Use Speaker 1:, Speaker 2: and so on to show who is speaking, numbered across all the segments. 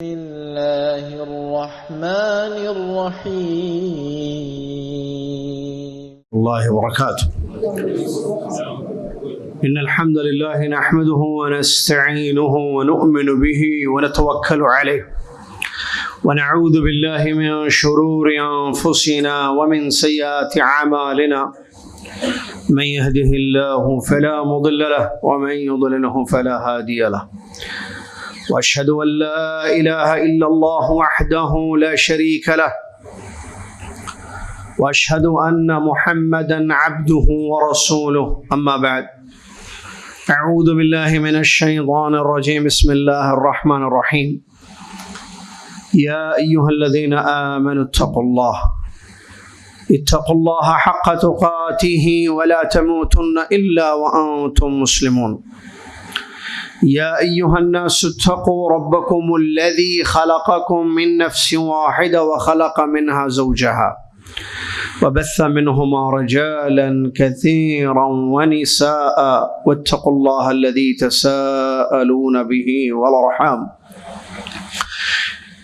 Speaker 1: بسم الله الرحمن الرحيم
Speaker 2: الله وبركاته. إن الحمد لله نحمده ونستعينه ونؤمن به ونتوكل عليه ونعوذ بالله من شرور أنفسنا ومن سيئات أعمالنا من يهده الله فلا مضل له ومن يضلله فلا هادي له وأشهد أن لا إله إلا الله وحده لا شريك له وأشهد أن محمدا عبده ورسوله أما بعد أعوذ بالله من الشيطان الرجيم بسم الله الرحمن الرحيم يا أيها الذين آمنوا اتقوا الله حق تقاته ولا تموتن إلا وأنتم مسلمون يا أيها الناس اتقوا ربكم الذي خلقكم من نفس واحدة وخلق منها زوجها وبث منهما رجالا كثيرا ونساء واتقوا الله الذي تساءلون به والأرحام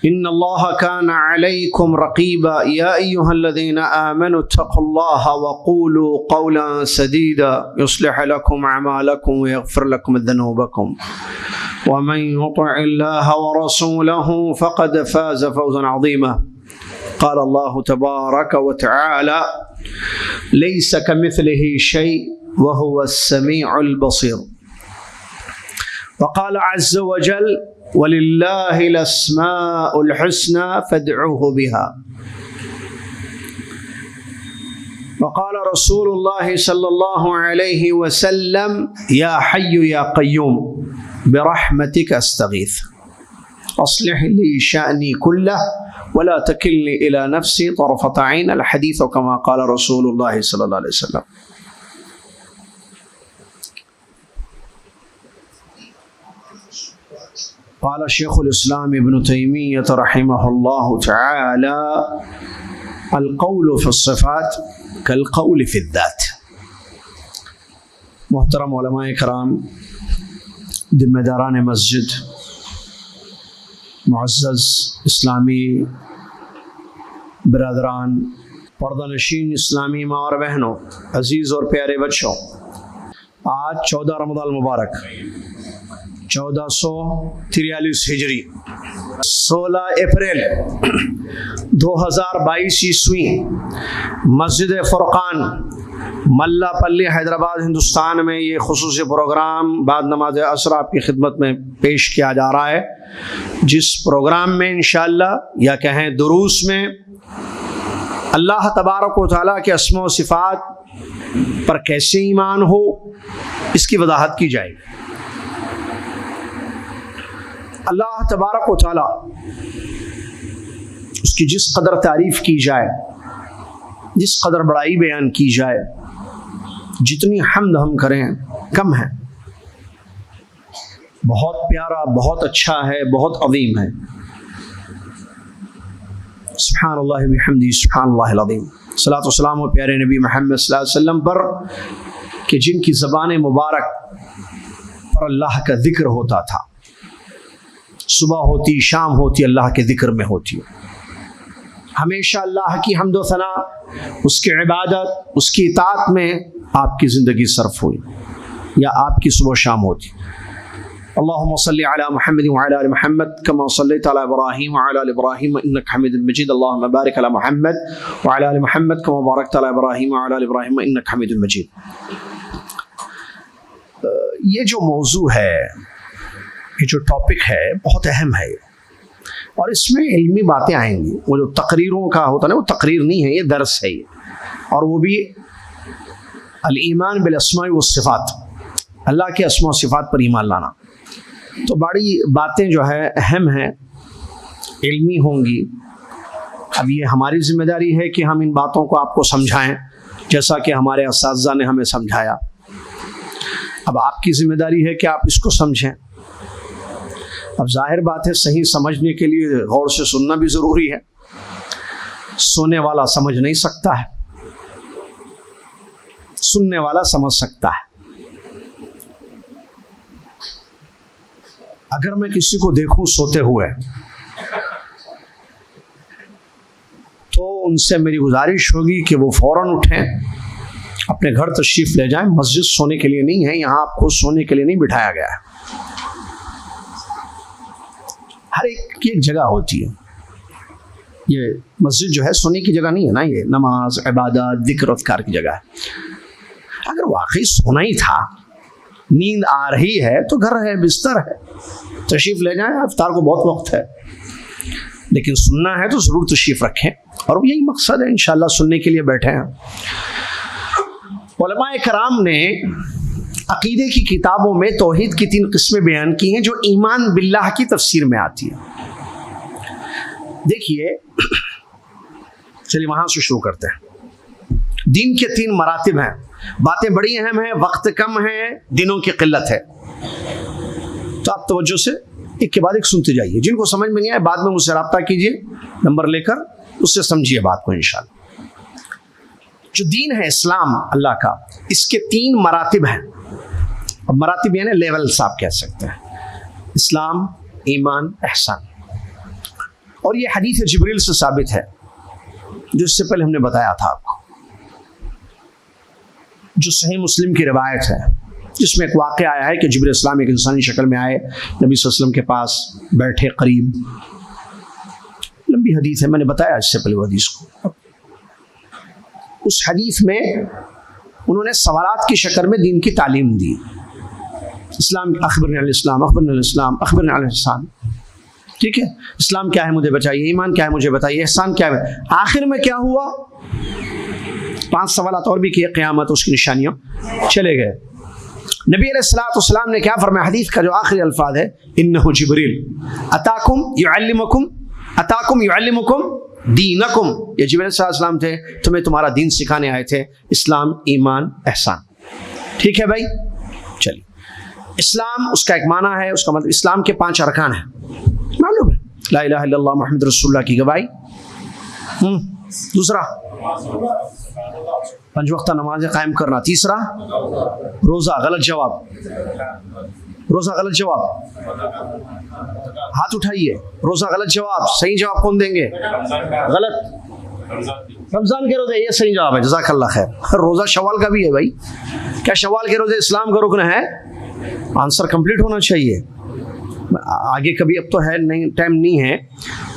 Speaker 2: إن الله كان عليكم رقيبا يا أيها الذين آمنوا اتقوا الله وقولوا قولا سديدا يصلح لكم أعمالكم ويغفر لكم ذنوبكم ومن يطع الله ورسوله فقد فاز فوزا عظيما قال الله تبارك وتعالى ليس كمثله شيء وهو السميع البصير وقال عز وجل وَلِلَّهِ الْأَسْمَاءُ الْحُسْنَى فَادْعُوهُ بِهَا وقال رسول الله صلى الله عليه وسلم يا حي يا قيوم برحمتك أستغيث أصلح لي شأني كله ولا تكلني إلى نفسي طرفة عين الحديث كما قال رسول الله صلى الله عليه وسلم. قال شيخ الإسلام ابن تيمية رحمه الله تعالى القول في الصفات كالقول في الذات. محترم علماء کرام، ذمہ داران مسجد، معزز اسلامی برادران، پردہ نشین اسلامی ماں اور بہنوں، عزیز اور پیارے بچوں، آج 14 رمضان المبارک 1443 ہجری 16 اپریل 2022 عیسوی مسجد فرقان ملا پلی حیدرآباد ہندوستان میں یہ خصوصی پروگرام بعد نماز عصر آپ کی خدمت میں پیش کیا جا رہا ہے، جس پروگرام میں انشاءاللہ یا کہیں دروس میں اللہ تبارک و تعالیٰ کے اسماء و صفات پر کیسے ایمان ہو اس کی وضاحت کی جائے گی۔ اللہ تبارک و تعالیٰ اس کی جس قدر تعریف کی جائے، جس قدر بڑائی بیان کی جائے، جتنی حمد ہم کریں کم ہے۔ بہت پیارا، بہت اچھا ہے، بہت عظیم ہے۔ سبحان اللہ بحمدہ سبحان اللہ العظیم۔ صلاۃ و سلام و پیارے نبی محمد صلی اللہ علیہ وسلم پر کہ جن کی زبان مبارک پر اللہ کا ذکر ہوتا تھا، صبح ہوتی شام ہوتی اللہ کے ذکر میں ہوتی، ہمیشہ اللہ کی حمد و ثنا، اس کی عبادت، اس کی اطاعت میں آپ کی زندگی صرف ہوئی یا آپ کی صبح شام ہوتی۔ اللہم صلی علی محمد وعلی آل محمد کما صلیت علی ابراہیم وعلی آل ابراہیم انک حمید مجید اللہم بارک علی محمد وعلی آل محمد کما بارکت علی ابراہیم وعلی آل ابراہیم انک حمید مجید۔ یہ جو موضوع ہے، یہ جو ٹاپک ہے بہت اہم ہے، اور اس میں علمی باتیں آئیں گی۔ وہ جو تقریروں کا ہوتا ہے نا، وہ تقریر نہیں ہے، یہ درس ہے یہ، اور وہ بھی الایمان بالاسماء والصفات، اللہ کے اسماء و صفات پر ایمان لانا۔ تو بڑی باتیں جو ہے اہم ہیں، علمی ہوں گی۔ اب یہ ہماری ذمہ داری ہے کہ ہم ان باتوں کو آپ کو سمجھائیں، جیسا کہ ہمارے اساتذہ نے ہمیں سمجھایا۔ اب آپ کی ذمہ داری ہے کہ آپ اس کو سمجھیں۔ اب ظاہر بات ہے، صحیح سمجھنے کے لیے غور سے سننا بھی ضروری ہے۔ سونے والا سمجھ نہیں سکتا ہے، سننے والا سمجھ سکتا ہے۔ اگر میں کسی کو دیکھوں سوتے ہوئے تو ان سے میری گزارش ہوگی کہ وہ فوراً اٹھیں، اپنے گھر تشریف لے جائیں. مسجد سونے کے لیے نہیں ہے، یہاں آپ کو سونے کے لیے نہیں بٹھایا گیا ہے. ہر ایک کی ایک جگہ ہوتی ہے. یہ مسجد جو ہے سونے کی جگہ نہیں ہے نا، یہ نماز، عبادت، ذکر اذکار کی جگہ ہے. اگر واقعی سونا ہی تھا، نیند آ رہی ہے تو گھر ہے، بستر ہے، تشریف لے جائیں. افطار کو بہت وقت ہے، لیکن سننا ہے تو ضرور تشریف رکھیں. اور یہی مقصد ہے، انشاءاللہ سننے کے لیے بیٹھے ہیں. علماء کرام نے عقیدے کی کتابوں میں توحید کی 3 قسمیں بیان کی ہیں جو ایمان باللہ کی تفسیر میں آتی ہیں. دیکھیے، چلیے وہاں سے شروع کرتے ہیں. دین کے 3 مراتب ہیں. باتیں بڑی اہم ہیں، وقت کم ہے، دنوں کی قلت ہے، تو آپ توجہ سے ایک کے بعد ایک سنتے جائیے. جن کو سمجھ میں نہیں آئے بعد میں مجھ سے رابطہ کیجیے، نمبر لے کر اس سے سمجھیے بات کو انشاءاللہ. جو دین ہے اسلام اللہ کا، اس کے 3 مراتب ہیں. اب مراتب یعنی لیولز آپ کہہ سکتے ہیں: اسلام، ایمان، احسان. اور یہ حدیث جبریل سے ثابت ہے جو اس سے پہلے ہم نے بتایا تھا آپ کو، جو صحیح مسلم کی روایت ہے، جس میں ایک واقعہ آیا ہے کہ جبریل السلام ایک انسانی شکل میں آئے، نبی صلی اللہ علیہ وسلم کے پاس بیٹھے قریب. لمبی حدیث ہے، میں نے بتایا اس سے پہلے وہ حدیث کو. اس حدیث میں انہوں نے سوالات کی شکل میں دین کی تعلیم دی. اسلام، اخبرنی عن الاسلام، اخبرنی عن الاسلام، اخبرنی عن الاحسان. ٹھیک ہے، اسلام کیا ہے مجھے بتائیے، ایمان کیا ہے مجھے بتائیے، احسان کیا ہے. آخر میں کیا ہوا؟ 5 سوالات اور بھی کیے، قیامت، اس کی نشانیاں، چلے گئے. نبی علیہ الصلوۃ والسلام نے کیا فرمایا؟ حدیث کا جو آخری الفاظ ہے، انہ جبریل اتاکم یعلمکم دینکم. یہ جبریل صلی اللہ علیہ وسلم تھے، تمہیں تمہارا دین سکھانے آئے تھے، اسلام، ایمان، احسان. ٹھیک ہے بھائی، چلیے. اسلام اس کا ایک معنی ہے، اس کا مطلب اسلام کے 5 ارکان ہیں، معلوم ہے، لا الہ الا اللہ محمد رسول اللہ کی گواہی. دوسرا 5 وقتہ نمازیں قائم کرنا. تیسرا روزہ. غلط جواب. روزہ غلط جواب. ہاتھ اٹھائیے. روزہ غلط جواب. صحیح جواب کون دیں گے؟ غلط. رمضان کے روزے، یہ صحیح جواب ہے، جزاک اللہ خیر. روزہ شوال کا بھی ہے بھائی. کیا شوال کے روزے اسلام کا رکن ہے؟ آنسر کمپلیٹ ہونا چاہیے. آگے کبھی اب تو ہے نہیں، ٹائم نہیں ہے،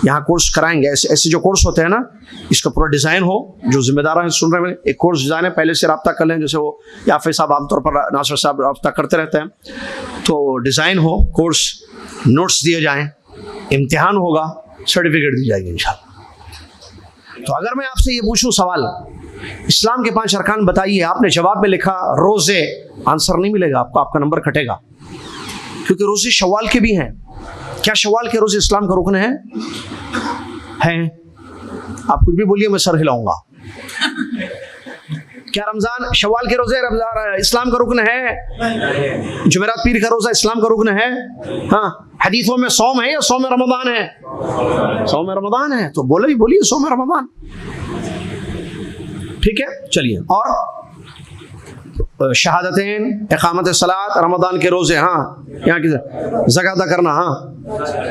Speaker 2: یہاں کورس کرائیں گے. ایسے جو کورس ہوتے ہیں نا، اس کا پورا ڈیزائن ہو. جو ذمہ دار ہیں سن رہے ہیں، ایک کورس ڈیزائن ہے، پہلے سے رابطہ کر لیں. جیسے وہ یافع صاحب عام طور پر ناصر صاحب رابطہ کرتے رہتے ہیں، تو ڈیزائن ہو کورس، نوٹس دیے جائیں، امتحان ہوگا، سرٹیفکیٹ دی جائے گی انشاءاللہ. تو اگر میں آپ سے یہ پوچھوں سوال، اسلام کے 5 ارکان بتائیے، آپ نے جواب میں لکھا روزے، آنسر نہیں ملے گا آپ کو، آپ کا نمبر کٹے گا، کیونکہ روزے شوال کے بھی ہیں. کیا شوال کے روزے اسلام کا رکن ہے؟ ہیں. آپ کچھ بھی بولیے، میں سر ہلاؤں گا. کیا رمضان، شوال کے روزے رمضان اسلام کا رکن ہے؟ جمعرات پیر کا روزہ اسلام کا رکن ہے؟ ہاں. حدیثوں میں صوم ہے یا صوم رمضان ہے؟ صوم رمضان ہے، تو بولیے صوم رمضان. ٹھیک ہے، چلیے. اور شہادتین، اقامت صلاۃ، رمضان کے روزے، ہاں، یہاں کی زکات ادا کرنا، ہاں،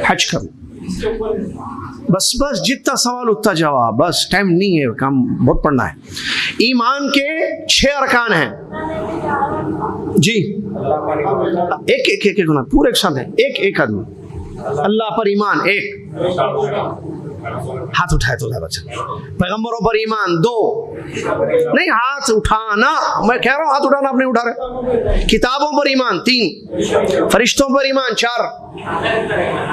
Speaker 2: حج کرنا. بس جتنا سوال اتنا جواب، بس ٹائم نہیں ہے، کام بہت پڑھنا ہے. ایمان کے 6 ارکان ہیں جی. ایک پورے ایک ساتھ ہے، ایک آدمی. اللہ پر ایمان 1، ہاتھ اٹھائے تو زیادہ اچھا. پیغمبروں پر ایمان 2، نہیں ہاتھ اٹھانا، میں کہہ رہا ہوں ہاتھ اٹھانا آپ نہیں اٹھا رہے. کتابوں پر ایمان 3، فرشتوں پر ایمان 4،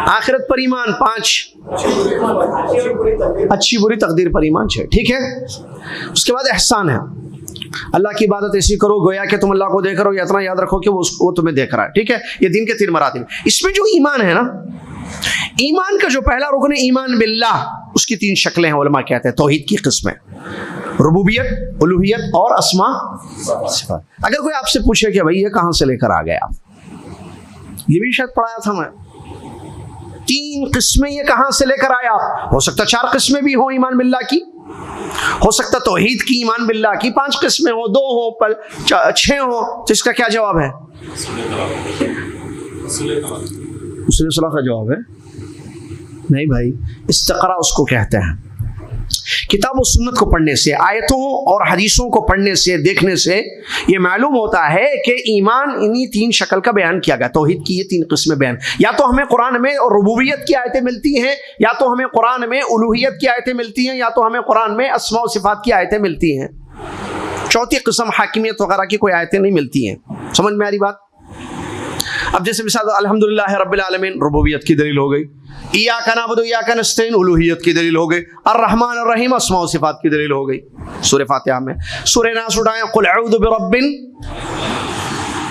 Speaker 2: آخرت پر ایمان 5، اچھی بری تقدیر پر ایمان 6. ٹھیک ہے. اس کے بعد احسان ہے. اللہ کی عبادت ایسی کرو گویا کہ تم اللہ کو دیکھ رہے ہو، یا اتنا یاد رکھو کہ وہ تمہیں دیکھ رہا ہے. ٹھیک ہے. یہ دین کے 3 مراتب. اس میں جو ایمان ہے نا، ایمان کا جو پہلا رکن ہے ایمان باللہ، اس کی 3 شکلیں ہیں. علماء کہتے ہیں توحید کی قسمیں: ربوبیت، الوہیت اور اسماء صفات. اگر کوئی آپ سے پوچھے کہ بھائی یہ کہاں سے لے کر آ گئے آپ، یہ بھی شاید پڑھایا تھا میں، 3 قسمیں یہ کہاں سے لے کر آئے آپ؟ ہو سکتا 4 قسمیں بھی ہوں ایمان باللہ کی، ہو سکتا توحید کی، ایمان باللہ کی 5 قسمیں ہوں، 2 ہوں، 6 ہوں. تو اس کا کیا جواب ہے؟ اصول صلاح کا جواب ہے نہیں بھائی. استقرا اس کو کہتے ہیں کتاب و سنت کو پڑھنے سے، آیتوں اور حدیثوں کو پڑھنے سے، دیکھنے سے یہ معلوم ہوتا ہے کہ ایمان انہی تین شکل کا بیان کیا گیا. توحید کی یہ تین قسمیں بیان، یا تو ہمیں قرآن میں ربوبیت کی آیتیں ملتی ہیں، یا تو ہمیں قرآن میں الوہیت کی آیتیں ملتی ہیں، یا تو ہمیں قرآن میں اسماء و صفات کی آیتیں ملتی ہیں. چوتھی قسم حاکمیت وغیرہ کی کوئی آیتیں نہیں ملتی ہیں. سمجھ میں آ رہی بات؟ اب جیسے مثال الحمدللہ رب العالمین ربوبیت کی دلیل ہو گئی، ایاک نعبد و ایاک نستعین الوہیت کی دلیل ہو گئی، الرحمن الرحیم اسماء و صفات کی دلیل ہو گئی. سورہ فاتحہ میں سورہ ناس اٹھائیں، قل اعوذ برب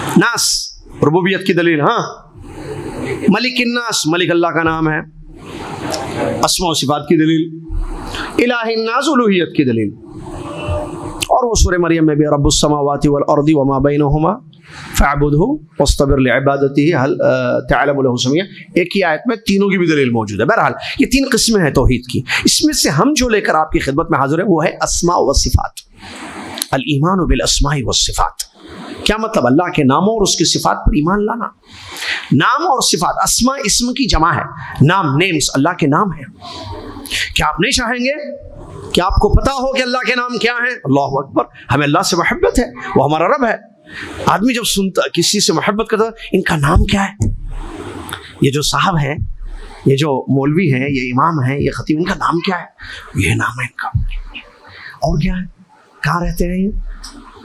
Speaker 2: الناس ربوبیت کی دلیل. ہاں ملک الناس ملک اللہ کا نام ہے، اسماء و صفات کی دلیل. الہ الناس الوہیت کی دلیل. اور وہ سورہ مریم میں بھی رب السماوات والارض وما بینہما فاعبدہ واصطبر لعبادتہ هل تعلم له سمیا. ایک ہی آیت میں تینوں کی بھی دلیل موجود ہے. بہرحال یہ تین قسمیں ہیں توحید کی. اس میں سے ہم جو لے کر آپ کی خدمت میں حاضر ہیں وہ ہے اسماء و صفات. الایمان بالاسماء والصفات. کیا مطلب؟ اللہ کے ناموں اور اس کی صفات پر ایمان لانا. نام اور صفات، اسماء اسم کی جمع ہے، نام نیمز اللہ کے نام ہیں. کیا آپ نہیں چاہیں گے کہ آپ کو پتا ہو کہ اللہ کے نام کیا ہیں؟ اللہ اکبر، ہمیں اللہ سے محبت ہے، وہ ہمارا رب ہے. آدمی جب سنتا کسی سے محبت کرتا ان کا نام کیا ہے، یہ جو صاحب ہیں، یہ جو مولوی ہیں، یہ امام ہیں، یہ خطیب، ان کا نام کیا ہے؟ یہ نام ہے ان کا. اور کیا ہے؟ کہاں رہتے ہیں،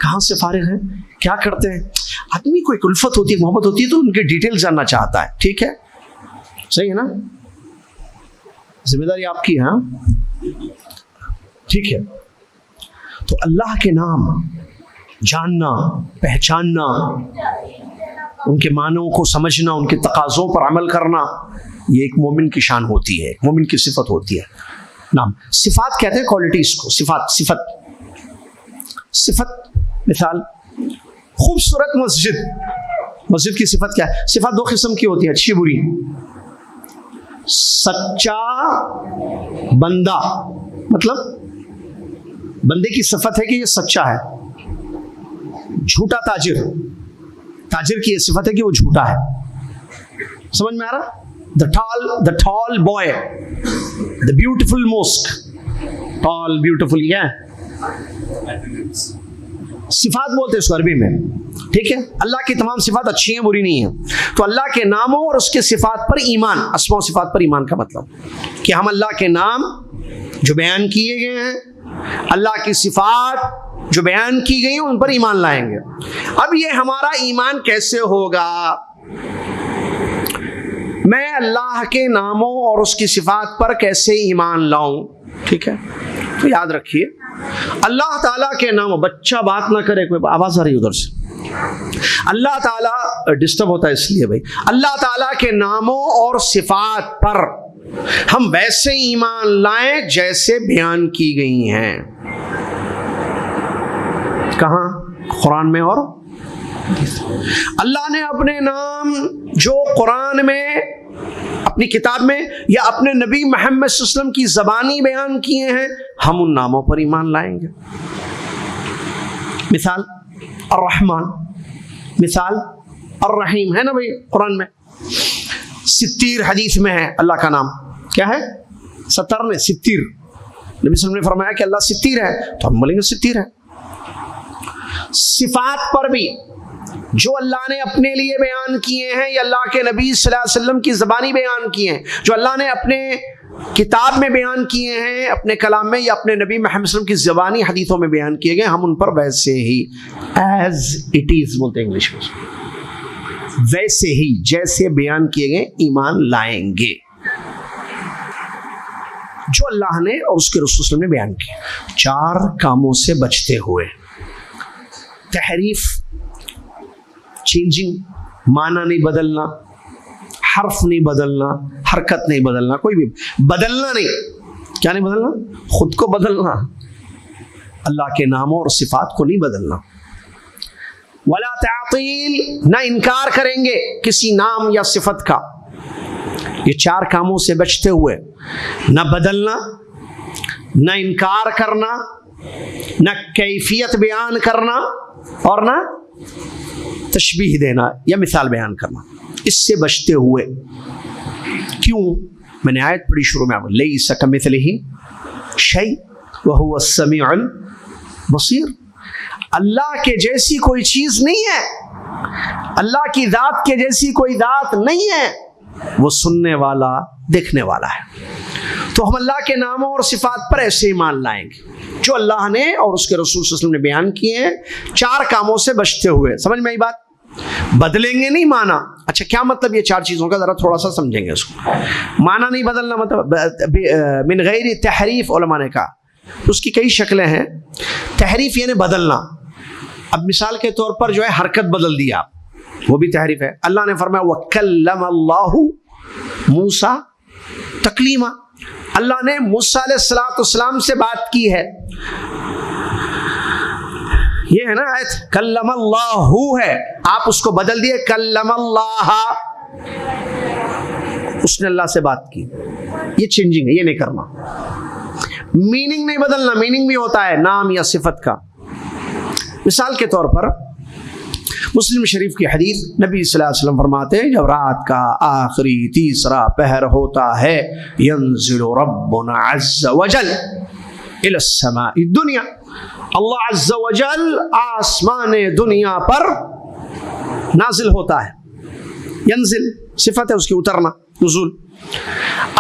Speaker 2: کہاں سے فارغ ہیں، کیا کرتے ہیں. آدمی کو ایک الفت ہوتی ہے، محبت ہوتی ہے تو ان کے ڈیٹیل جاننا چاہتا ہے. ٹھیک ہے، صحیح ہے نا؟ ذمہ داری آپ کی ہے. ہاں ٹھیک ہے. تو اللہ کے نام جاننا، پہچاننا، ان کے معنوں کو سمجھنا، ان کے تقاضوں پر عمل کرنا، یہ ایک مومن کی شان ہوتی ہے، ایک مومن کی صفت ہوتی ہے. نام صفات کہتے ہیں کوالٹیز کو. صفت مثال خوبصورت مسجد کی صفت کیا ہے؟ صفات دو قسم کی ہوتی ہے، اچھی بری. سچا بندہ، مطلب بندے کی صفت ہے کہ یہ سچا ہے. جھوٹا تاجر کی یہ صفت ہے کہ وہ جھوٹا ہے. سمجھ میں آ رہا؟ the tall boy, the beautiful mosque, tall beautiful yeah. صفات بولتے ہیں اس کو عربی میں. ٹھیک ہے، اللہ کی تمام صفات اچھی ہیں، بری نہیں ہیں. تو اللہ کے ناموں اور اس کے صفات پر ایمان، اسماء و صفات پر ایمان کا مطلب کہ ہم اللہ کے نام جو بیان کیے گئے ہیں، اللہ کی صفات جو بیان کی گئی ہیں، ان پر ایمان لائیں گے. اب یہ ہمارا ایمان کیسے ہوگا؟ میں اللہ کے ناموں اور اس کی صفات پر کیسے ایمان لاؤں؟ ٹھیک ہے، تو یاد رکھیے اللہ تعالیٰ کے نام، بچہ بات نہ کرے، کوئی آواز آ رہی ہے ادھر سے، اللہ تعالیٰ ڈسٹرب ہوتا ہے اس لیے بھائی. اللہ تعالیٰ کے ناموں اور صفات پر ہم ویسے ایمان لائیں جیسے بیان کی گئی ہیں. کہاں؟ قرآن میں. اور اللہ نے اپنے نام جو قرآن میں، اپنی کتاب میں، یا اپنے نبی محمد صلی اللہ علیہ وسلم کی زبانی بیان کیے ہیں، ہم ان ناموں پر ایمان لائیں گے. مثال الرحمن، مثال الرحیم ہے نا بھائی قرآن میں. ستیر حدیث میں ہے اللہ کا نام. کیا ہے؟ ستر نے ستیر. نبی صلی اللہ علیہ وسلم نے فرمایا کہ اللہ ستیر ہے، تو ہم بولیں گے ستیر ہے. صفات پر بھی جو اللہ نے اپنے لیے بیان کیے ہیں، یا اللہ کے نبی صلی اللہ علیہ وسلم کی زبانی بیان کیے ہیں، جو اللہ نے اپنے کتاب میں بیان کیے ہیں، اپنے کلام میں، یا اپنے نبی محمد صلی اللہ علیہ وسلم کی زبانی حدیثوں میں بیان کیے گئے، ہم ان پر ویسے ہی ایز اٹ از بولتے ہیں انگلش میں، ویسے ہی جیسے بیان کیے گئے ایمان لائیں گے جو اللہ نے اور اس کے رسول صلی اللہ علیہ وسلم نے بیان کیے. 4 کاموں سے بچتے ہوئے: تحریف، چینجنگ، معنی نہیں بدلنا، حرف نہیں بدلنا، حرکت نہیں بدلنا، کوئی بھی بدلنا نہیں. کیا نہیں بدلنا؟ خود کو بدلنا، اللہ کے ناموں اور صفات کو نہیں بدلنا. ولا تعطیل، نہ انکار کریں گے کسی نام یا صفت کا. یہ 4 کاموں سے بچتے ہوئے نہ بدلنا، نہ انکار کرنا، نہ کیفیت بیان کرنا، اور نہ تشبیہ دینا یا مثال بیان کرنا. اس سے بچتے ہوئے کیوں؟ میں نے آیت پڑھی شروع میں، لیس کمثلہ شیء، وَهُوَ السَّمِيعُ الْبَصِيرُ. اللہ کے جیسی کوئی چیز نہیں ہے، اللہ کی ذات کے جیسی کوئی ذات نہیں ہے، وہ سننے والا دیکھنے والا ہے. تو ہم اللہ کے ناموں اور صفات پر ایسے ایمان لائیں گے جو اللہ نے اور اس کے رسول صلی اللہ علیہ وسلم نے بیان کیے ہیں، 4 کاموں سے بچتے ہوئے. سمجھ میں آئی بات؟ بدلیں گے نہیں معنی. اچھا کیا مطلب یہ 4 چیزوں کا؟ ذرا تھوڑا سا سمجھیں گے اس کو. معنی نہیں بدلنا، مطلب من غیر تحریف. علماء نے کہا اس کی کئی شکلیں ہیں. تحریف یعنی بدلنا. اب مثال کے طور پر جو ہے حرکت بدل دیا، وہ بھی تحریف ہے. اللہ نے فرمایا وَكَلَّمَ اللَّهُ مُوسَى تَكْلِيمًا. اللہ نے موسیٰ علیہ السلام سے بات کی ہے. یہ ہے نا آیت کلم اللہ ہے، آپ اس کو بدل دیے کلم اللہ، اس نے اللہ سے بات کی. یہ چینجنگ ہے، یہ نہیں کرنا. میننگ نہیں بدلنا. میننگ بھی ہوتا ہے نام یا صفت کا. مثال کے طور پر مسلم شریف کی حدیث، نبی صلی اللہ علیہ وسلم فرماتے ہیں جب رات کا آخری تیسرا پہر ہوتا ہے ینزل ربنا عز وجل الى السماء الدنیا. اللہ عز وجل آسمان دنیا پر نازل ہوتا ہے. ینزل صفت ہے اس کی، اترنا، نزول.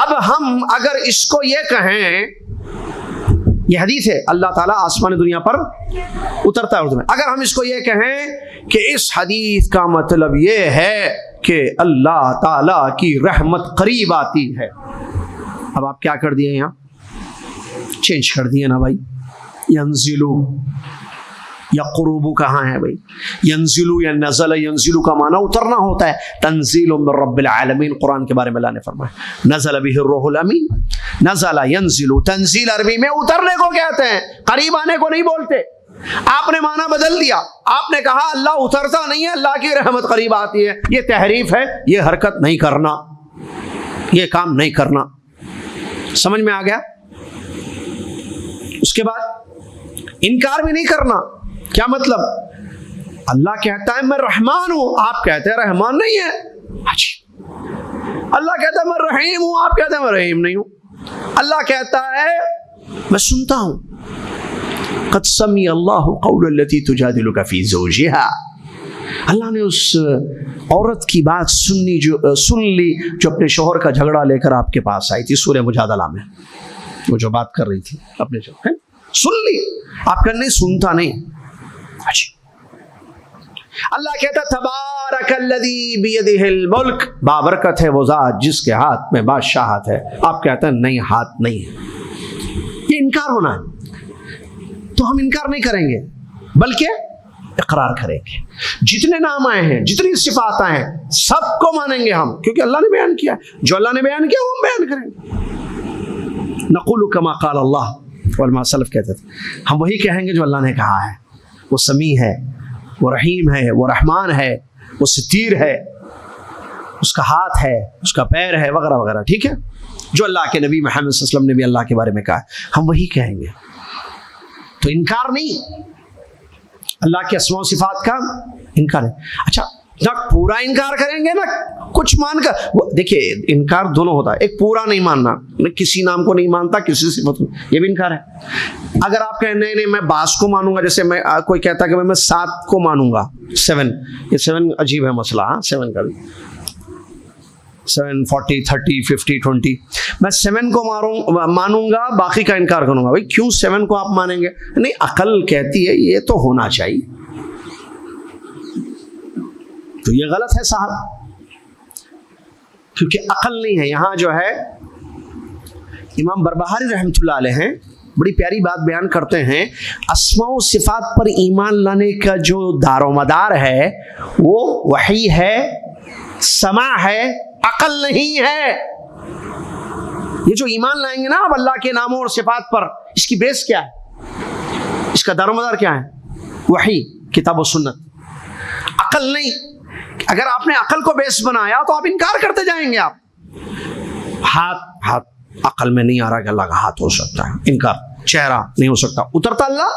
Speaker 2: اب ہم اگر اس کو یہ کہیں، یہ حدیث ہے اللہ تعالیٰ آسمان دنیا پر اترتا ہے اردو میں، اگر ہم اس کو یہ کہیں کہ اس حدیث کا مطلب یہ ہے کہ اللہ تعالیٰ کی رحمت قریب آتی ہے. اب آپ کیا کر دیے یہاں؟ چینج کر دیے نا بھائی. ینزلو یا قروبو کہاں ہے بھائی؟ ینزلو یا نزل. ینزلو کا معنی اترنا ہوتا ہے. تنزیل من رب العالمین، قرآن کے بارے میں اللہ نے فرمایا نزل به الروح الامین. نزل ینزل تنزیل عربی میں اترنے کو کہتے ہیں، قریب آنے کو نہیں بولتے. آپ نے معنی بدل دیا. آپ نے کہا اللہ اترتا نہیں ہے، اللہ کی رحمت قریب آتی ہے. یہ تحریف ہے، یہ حرکت نہیں کرنا، یہ کام نہیں کرنا. سمجھ میں آ گیا؟ اس کے بعد انکار بھی نہیں کرنا. کیا مطلب؟ اللہ کہتا ہے میں رحمان ہوں، آپ کہتے ہیں رحمان نہیں ہے. اللہ کہتا ہے میں رحیم ہوں، آپ کہتے ہیں میں رحیم نہیں ہوں. اللہ کہتا ہے میں سنتا ہوں. قد سمع اللہ قول التي تجادلك في زوجها. اللہ نے اس عورت کی بات سن لی جو اپنے شوہر کا جھگڑا لے کر آپ کے پاس آئی تھی. سورہ مجادلہ میں وہ جو بات کر رہی تھی اپنے شوہر، سن لی. آپ کہنے نہیں سنتا نہیں. اللہ کہتا تبارک الذی بیدہ الملک، بابرکت ہے وہ ذات جس کے ہاتھ میں بادشاہت ہے. آپ کہتے ہیں نہیں، ہاتھ نہیں ہے. یہ انکار ہونا ہے. تو ہم انکار نہیں کریں گے بلکہ اقرار کریں گے. جتنے نام آئے ہیں، جتنی صفات آئے ہیں، سب کو مانیں گے ہم، کیونکہ اللہ نے بیان کیا ہے. جو اللہ نے بیان کیا وہ ہم بیان کریں گے. نقول کما قال اللہ. علماء سلف کہتے تھے ہم وہی کہیں گے جو اللہ نے کہا ہے. وہ سمیع ہے، وہ رحیم ہے، وہ رحمان ہے، وہ ستیر ہے، اس کا ہاتھ ہے، اس کا پیر ہے، وغیرہ وغیرہ. ٹھیک ہے؟ جو اللہ کے نبی محمد صلی اللہ علیہ وسلم نے بھی اللہ کے بارے میں کہا ہے ہم وہی کہیں گے. تو انکار نہیں، اللہ کے اسماء و صفات کا انکار ہے. اچھا نہ پورا انکار کریں گے نہ کچھ مان کر. دیکھیے انکار دونوں ہوتا ہے. ایک پورا نہیں ماننا، میں کسی نام کو نہیں مانتا، کسی صفت کو، یہ بھی انکار ہے. اگر آپ کہیں نہیں میں باس کو مانوں گا، جیسے میں کوئی کہتا ہے کہ میں 7 کو مانوں گا، 7، یہ 7 عجیب ہے مسئلہ. 7 کا بھی 7 40 30 50 20، میں 7 کو مانوں گا، باقی کا انکار کروں گا. بھائی کیوں 7 کو آپ مانیں گے؟ نہیں، عقل کہتی ہے یہ تو ہونا چاہیے. تو یہ غلط ہے صاحب، کیونکہ عقل نہیں ہے. یہاں جو ہے امام بربہاری رحمۃ اللہ علیہ ہیں، بڑی پیاری بات بیان کرتے ہیں. اسماء و صفات پر ایمان لانے کا جو دار و مدار ہے وہ وحی ہے، سماع ہے، عقل نہیں ہے. یہ جو ایمان لائیں گے نا اب اللہ کے ناموں اور صفات پر، اس کی بیس کیا ہے؟ اس کا دار و مدار کیا ہے؟ وحی، کتاب و سنت، عقل نہیں. اگر آپ نے عقل کو بیس بنایا تو آپ انکار کرتے جائیں گے. آپ ہاتھ عقل میں نہیں آ رہا کہ اللہ کا ہاتھ ہو سکتا ہے، انکار. چہرہ نہیں ہو سکتا. اترتا اللہ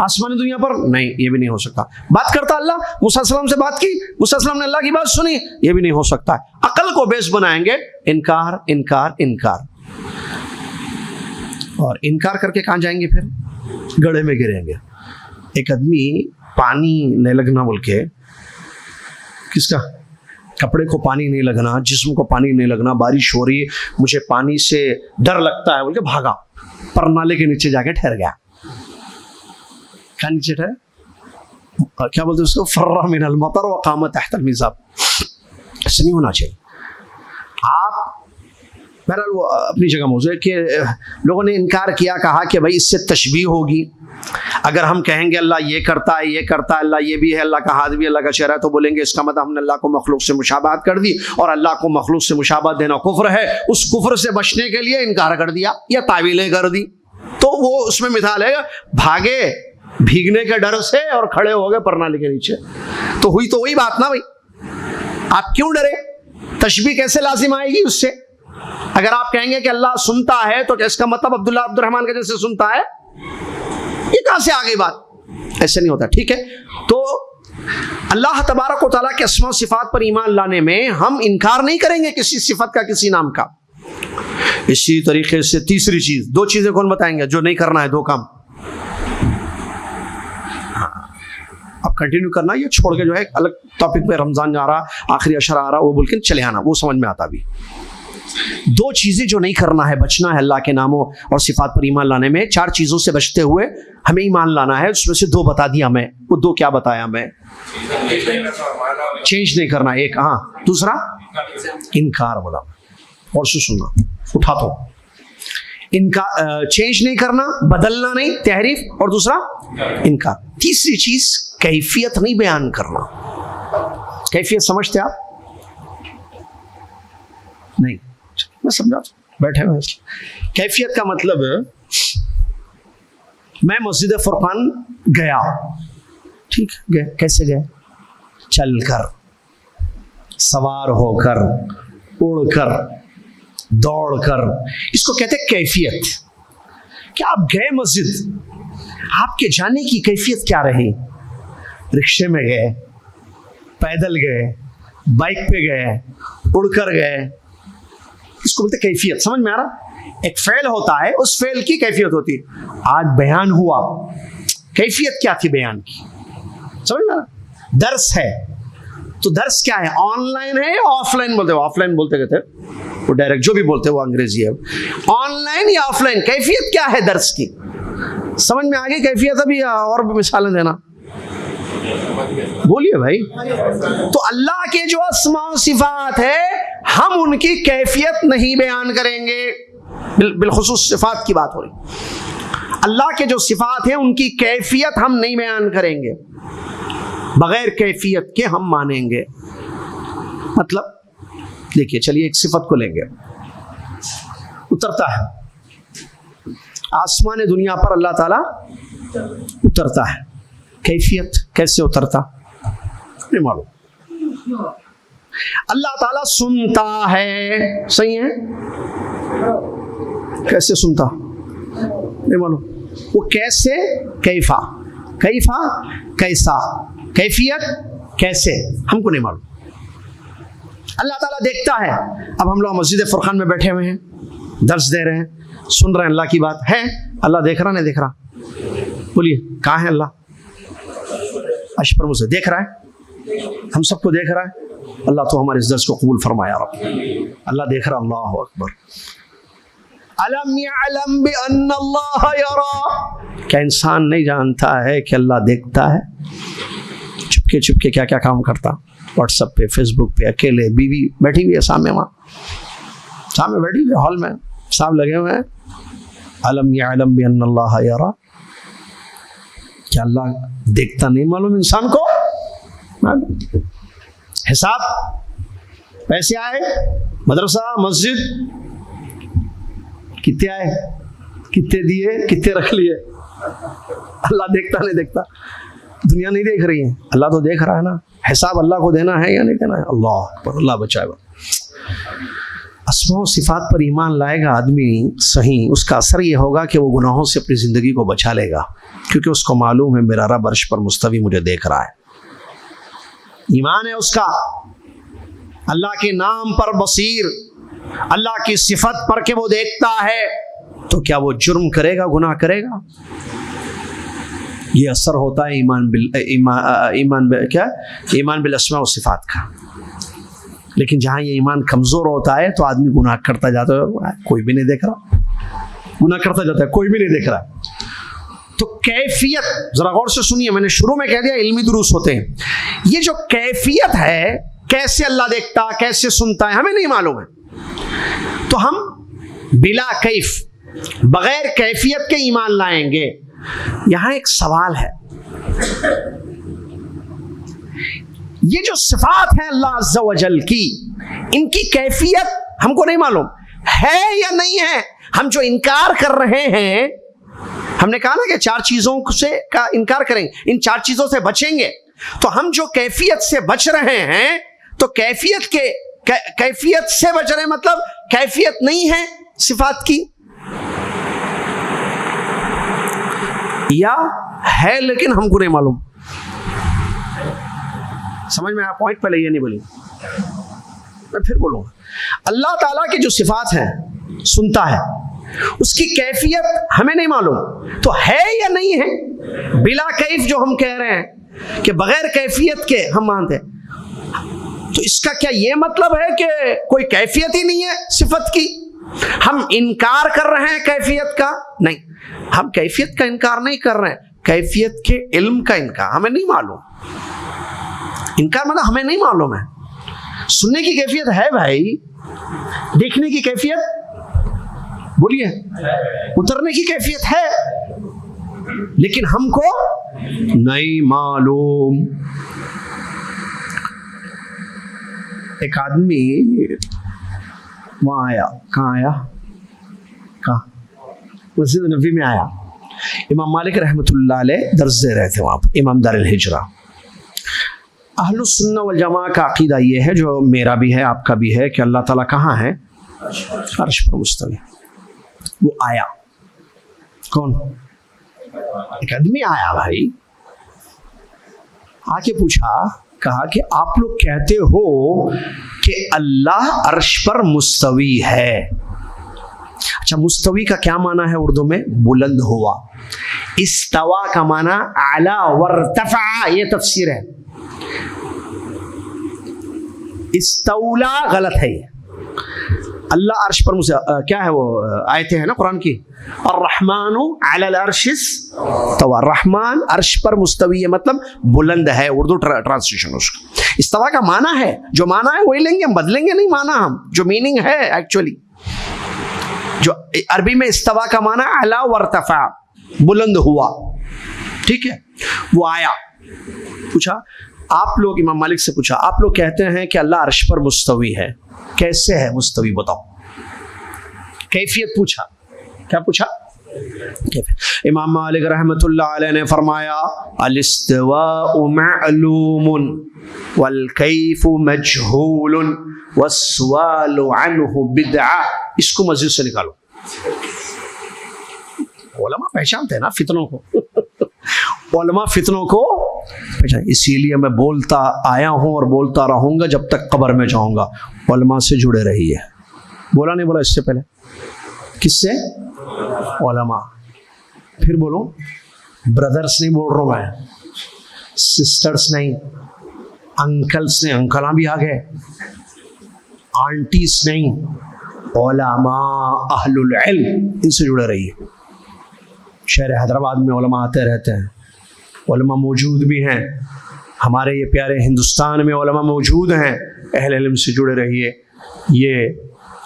Speaker 2: آسمانی دنیا پر؟ نہیں، یہ بھی نہیں ہو سکتا. بات کرتا اللہ، موسیٰ علیہ السلام سے بات کی، موسیٰ علیہ السلام نے اللہ کی بات سنی، یہ بھی نہیں ہو سکتا. عقل کو بیس بنائیں گے، انکار انکار انکار. اور انکار کر کے کہاں جائیں گے؟ پھر گڑھے میں گریں گے. ایک آدمی پانی نہیں لگنا بول کے، کس کا؟ کپڑے کو پانی نہیں لگنا، جسم کو پانی نہیں لگنا، بارش ہو رہی ہے مجھے پانی سے ڈر لگتا ہے بول کے بھاگا، پر نالے کے نیچے جا کے ٹھہر گیا. کہاں نیچے ٹھہرے؟ کیا بولتے اس کو؟ فرّ من المطر وقام تحت المیزاب. ایسا نہیں ہونا چاہیے. آپ بہرحال وہ اپنی جگہ موضوع ہے کہ لوگوں نے انکار کیا، کہا کہ بھائی اس سے تشبیہ ہوگی. اگر ہم کہیں گے اللہ یہ کرتا ہے، یہ کرتا ہے، اللہ یہ بھی ہے، اللہ کا ہاتھ بھی، اللہ کا چہرہ ہے، تو بولیں گے اس کا مطلب ہم نے اللہ کو مخلوق سے مشابہت کر دی، اور اللہ کو مخلوق سے مشابہت دینا کفر ہے. اس کفر سے بچنے کے لیے انکار کر دیا یا تعویلیں کر دی. تو وہ اس میں مثال ہے بھاگے بھیگنے کے ڈر سے اور کھڑے ہو گئے پرنالے کے نیچے. تو ہوئی تو وہی بات نا بھائی. آپ کیوں ڈرے؟ تشبیہ کیسے لازم آئے گی اس سے؟ اگر آپ کہیں گے کہ اللہ سنتا ہے تو کیا اس کا مطلب عبداللہ عبد الرحمن کے جیسے سنتا ہے؟ یہ کہاں سے آگئی بات؟ ایسے نہیں ہوتا. ٹھیک ہے، تو اللہ تبارک و تعالیٰ کے اسماء و صفات پر ایمان لانے میں ہم انکار نہیں کریں گے کسی صفت کا، کسی نام کا. اسی طریقے سے تیسری چیز، دو چیزیں کون بتائیں گے جو نہیں کرنا ہے؟ دو کام. اب کنٹینیو کرنا، یہ چھوڑ کے جو ہے ایک الگ ٹاپک پہ رمضان جا رہا، آخری عشرہ آ رہا، وہ بول کے چلے آنا، وہ سمجھ میں آتا بھی. دو چیزیں جو نہیں کرنا ہے، بچنا ہے اللہ کے ناموں اور صفات پر ایمان لانے میں. چار چیزوں سے بچتے ہوئے ہمیں ایمان لانا ہے، اس میں سے دو بتا دیا میں. وہ دو کیا بتایا میں؟ چینج نہیں کرنا ایک، ہاں. دوسرا انکار بولا، اور سننا اٹھا تو انکار، چینج نہیں کرنا، بدلنا نہیں، تحریف، اور دوسرا انکار. تیسری چیز کیفیت نہیں بیان کرنا. کیفیت سمجھتے آپ؟ نہیں، میں سمجھا، بیٹھے ہوئے. کیفیت کا مطلب میں مسجد فرقان گیا، ٹھیک ہے، کیسے گئے؟ چل کر، سوار ہو کر، اڑ کر، دوڑ کر. اس کو کہتے ہیں کیفیت. کہ آپ گئے مسجد، آپ کے جانے کی کیفیت کیا رہی؟ رکشے میں گئے، پیدل گئے، بائک پہ گئے، اڑ کر گئے. اس کو بولتے کیفیت. سمجھ میں آ رہا؟ ایک فعل ہوتا ہے، اس فعل کی کیفیت ہوتی ہے. آج بیان ہوا، کیفیت کیا تھی بیان کی؟ سمجھ میں آ رہا؟ درس ہے تو درس کیا ہے؟ آن لائن ہے یا آف لائن بولتے؟ آف لائن بولتے کہتے وہ ڈائریکٹ، جو بھی بولتے وہ انگریزی ہے. آن لائن یا آف لائن؟ کیفیت کیا ہے درس کی؟ سمجھ میں آ گئی کیفیت؟ ابھی اور بھی مثالیں دینا، بولیے بھائی. تو اللہ کے جو اسماء و صفات ہے، ہم ان کی کیفیت نہیں بیان کریں گے. بالخصوص صفات کی بات ہو رہی. اللہ کے جو صفات ہیں ان کی کیفیت ہم نہیں بیان کریں گے، بغیر کیفیت کے ہم مانیں گے. مطلب دیکھیے، چلیے ایک صفت کو لیں گے. اترتا ہے آسمان دنیا پر، اللہ تعالیٰ اترتا ہے. کیفیت کیسے اترتا؟ نہیں معلوم. اللہ تعالیٰ سنتا ہے، صحیح ہے، کیسے سنتا؟ نہیں معلوم. وہ کیسے؟ کیفا، کیفا کیسا، کیفیت کیسے، ہم کو نہیں معلوم. اللہ تعالیٰ دیکھتا ہے. اب ہم لوگ مسجد فرقان میں بیٹھے ہوئے ہیں، درس دے رہے ہیں، سن رہے ہیں، اللہ کی بات ہے. اللہ دیکھ رہا نہیں دیکھ رہا؟ بولیے کہاں ہے اللہ؟ عرش پر مجھے دیکھ رہا ہے، ہم سب کو دیکھ رہا ہے. اللہ تو ہمارے اس درس کو قبول فرمایا رب. اللہ دیکھ رہا. اللہ اکبر. الم یعلم بان اللہ یرا، کیا انسان نہیں جانتا ہے کہ اللہ دیکھتا ہے؟ چپکے چپکے کیا کیا کام کرتا، واٹس ایپ پہ، فیس بک پہ، اکیلے، بیوی بیٹھی ہوئی ہے سامنے، وہاں سامنے بیٹھی ہوئی ہال میں، صاحب لگے ہوئے ہیں. الم یعلم بان اللہ یرا، کیا اللہ دیکھتا نہیں معلوم انسان کو؟ حساب، پیسے آئے، مدرسہ، مسجد، کتنے آئے، کتنے دیے، کتنے رکھ لیے، اللہ دیکھتا نہیں دیکھتا؟ دنیا نہیں دیکھ رہی ہے، اللہ تو دیکھ رہا ہے نا. حساب اللہ کو دینا ہے یا نہیں دینا ہے؟ اللہ پر، اللہ بچائے گا. اسماء و صفات پر ایمان لائے گا آدمی صحیح، اس کا اثر یہ ہوگا کہ وہ گناہوں سے اپنی زندگی کو بچا لے گا، کیونکہ اس کو معلوم ہے میرا رب عرش پر مستوی مجھے دیکھ رہا ہے. ایمان ہے اس کا اللہ کے نام پر بصیر، اللہ کی صفت پر کہ وہ دیکھتا ہے. تو کیا وہ جرم کرے گا، گناہ کرے گا؟ یہ اثر ہوتا ہے ایمان بالاسماء و صفات کا. لیکن جہاں یہ ایمان کمزور ہوتا ہے تو آدمی گناہ کرتا جاتا ہے، کوئی بھی نہیں دیکھ رہا، گناہ کرتا جاتا ہے، کوئی بھی نہیں دیکھ رہا. تو کیفیت ذرا غور سے سنیے، میں نے شروع میں کہہ دیا علمی دروس ہوتے ہیں. یہ جو کیفیت ہے، کیسے اللہ دیکھتا، کیسے سنتا ہے، ہمیں نہیں معلوم ہے. تو ہم بلا کیف، بغیر کیفیت کے ایمان لائیں گے. یہاں ایک سوال ہے، یہ جو صفات ہیں اللہ عز و جل کی، ان کی کیفیت ہم کو نہیں معلوم ہے یا نہیں ہے. ہم جو انکار کر رہے ہیں، ہم نے کہا نا کہ 4 چیزوں سے کا انکار کریں گے، ان 4 چیزوں سے بچیں گے. تو ہم جو کیفیت سے بچ رہے ہیں، تو کیفیت سے بچ رہے ہیں، مطلب کیفیت نہیں ہے صفات کی، یا ہے لیکن ہم کو نہیں معلوم. سمجھ میں آیا پوائنٹ؟ پہلے یہ نہیں بولی، میں پھر بولوں گا. اللہ تعالیٰ کی جو صفات ہیں، سنتا ہے، اس کی کیفیت ہمیں نہیں معلوم، تو ہے یا نہیں ہے بلا کیف جو ہم کہہ رہے ہیں کہ بغیر کیفیت کے ہم مانتے ہیں. تو اس کا کیا یہ مطلب ہے کہ کوئی کیفیت ہی نہیں ہے صفت کی؟ ہم انکار کر رہے ہیں کیفیت کا؟ نہیں، ہم کیفیت کا انکار نہیں کر رہے ہیں، کیفیت کے علم کا انکار. ہمیں نہیں معلوم، انکار مطلب ہمیں نہیں معلوم ہے. سننے کی کیفیت ہے بھائی، دیکھنے کی کیفیت بولیے، اترنے کی کیفیت ہے، لیکن ہم کو نہیں معلوم. ایک آدمی وہاں آیا، کہاں آیا؟ کہاں؟ مسجد نبوی میں آیا. امام مالک رحمۃ اللہ علیہ درس دے رہے تھے وہاں پر، امام دار الہجرہ. اہل السنہ والجماعہ کا عقیدہ یہ ہے، جو میرا بھی ہے آپ کا بھی ہے، کہ اللہ تعالیٰ کہاں ہے؟ عرش پر مستوی. وہ آیا، کون؟ ایک آدمی آیا بھائی، آ کے پوچھا، کہا کہ آپ لوگ کہتے ہو کہ اللہ عرش پر مستوی ہے. اچھا، مستوی کا کیا معنی ہے اردو میں؟ بلند ہوا. استوا کا معنی اعلی وارتفع، یہ تفسیر ہے. استولا غلط ہے. اللہ عرش پر کیا ہے؟ وہ آیتیں ہیں نا قرآن کی، الرحمن علی العرش استوى. رحمان عرش پر مستوی ہے، مطلب بلند ہے، اردو ٹرانسلیشن اس کا. استوا کا معنی ہے، جو معنی ہے وہی لیں گے ہم، بدلیں گے نہیں معنی ہم، جو میننگ ہے ایکچولی. جو عربی میں استوا کا معنی اعلی وارتفع، بلند ہوا. ٹھیک ہے. وہ آیا، پوچھا آپ لوگ، امام مالک سے پوچھا، آپ لوگ کہتے ہیں کہ اللہ عرش پر مستوی ہے، کیسے ہے مستوی بتاؤ؟ کیفیت پوچھا. کیا پوچھا؟ امام مالک رحمۃ اللہ علیہ نے فرمایا، الاستواء معلوم والکیف مجہول والسؤال عنہ بدعہ. اس کو مسجد سے نکالو. علماء پہچانتے ہیں نا فتنوں کو. علماء فتنوں کو پہچان. اسی لیے میں بولتا آیا ہوں اور بولتا رہوں گا جب تک قبر میں جاؤں گا. علماء سے جڑے رہیے. بولا نہیں بولا اس سے پہلے؟ کس سے؟ علماء. پھر بولو، بردرس نہیں بول رہا ہوں میں، سسٹرس نہیں، انکلس نہیں، انکلاں بھی آ گئے، آنٹیز نہیں، علماء اہل العلم، ان سے جڑے رہیے. شہر حیدرآباد میں علماء آتے رہتے ہیں، علماء موجود بھی ہیں، ہمارے یہ پیارے ہندوستان میں علماء موجود ہیں. اہل علم سے جڑے رہیے، یہ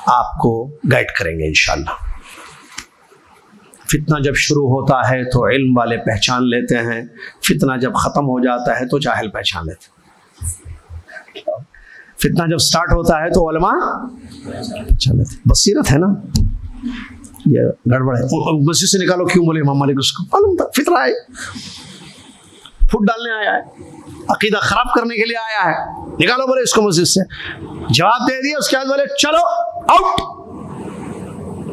Speaker 2: آپ کو گائیڈ کریں گے انشاءاللہ. فتنہ جب شروع ہوتا ہے تو علم والے پہچان لیتے ہیں، فتنہ جب ختم ہو جاتا ہے تو جاہل پہچان لیتے ہیں. فتنہ جب سٹارٹ ہوتا ہے تو علماء پہچان لیتے ہیں. بصیرت ہے نا، یہ گڑبڑ ہے. مسجد سے نکالو کیوں بولے امام مالک؟ اس کو معلوم تھا فتنہ ہے، پھوٹ ڈالنے آیا ہے، عقیدہ خراب کرنے کے لیے آیا ہے. نکالو بولے اس کو مسجد سے. جواب دے دیا، اس کے بعد بولے چلو آؤٹ.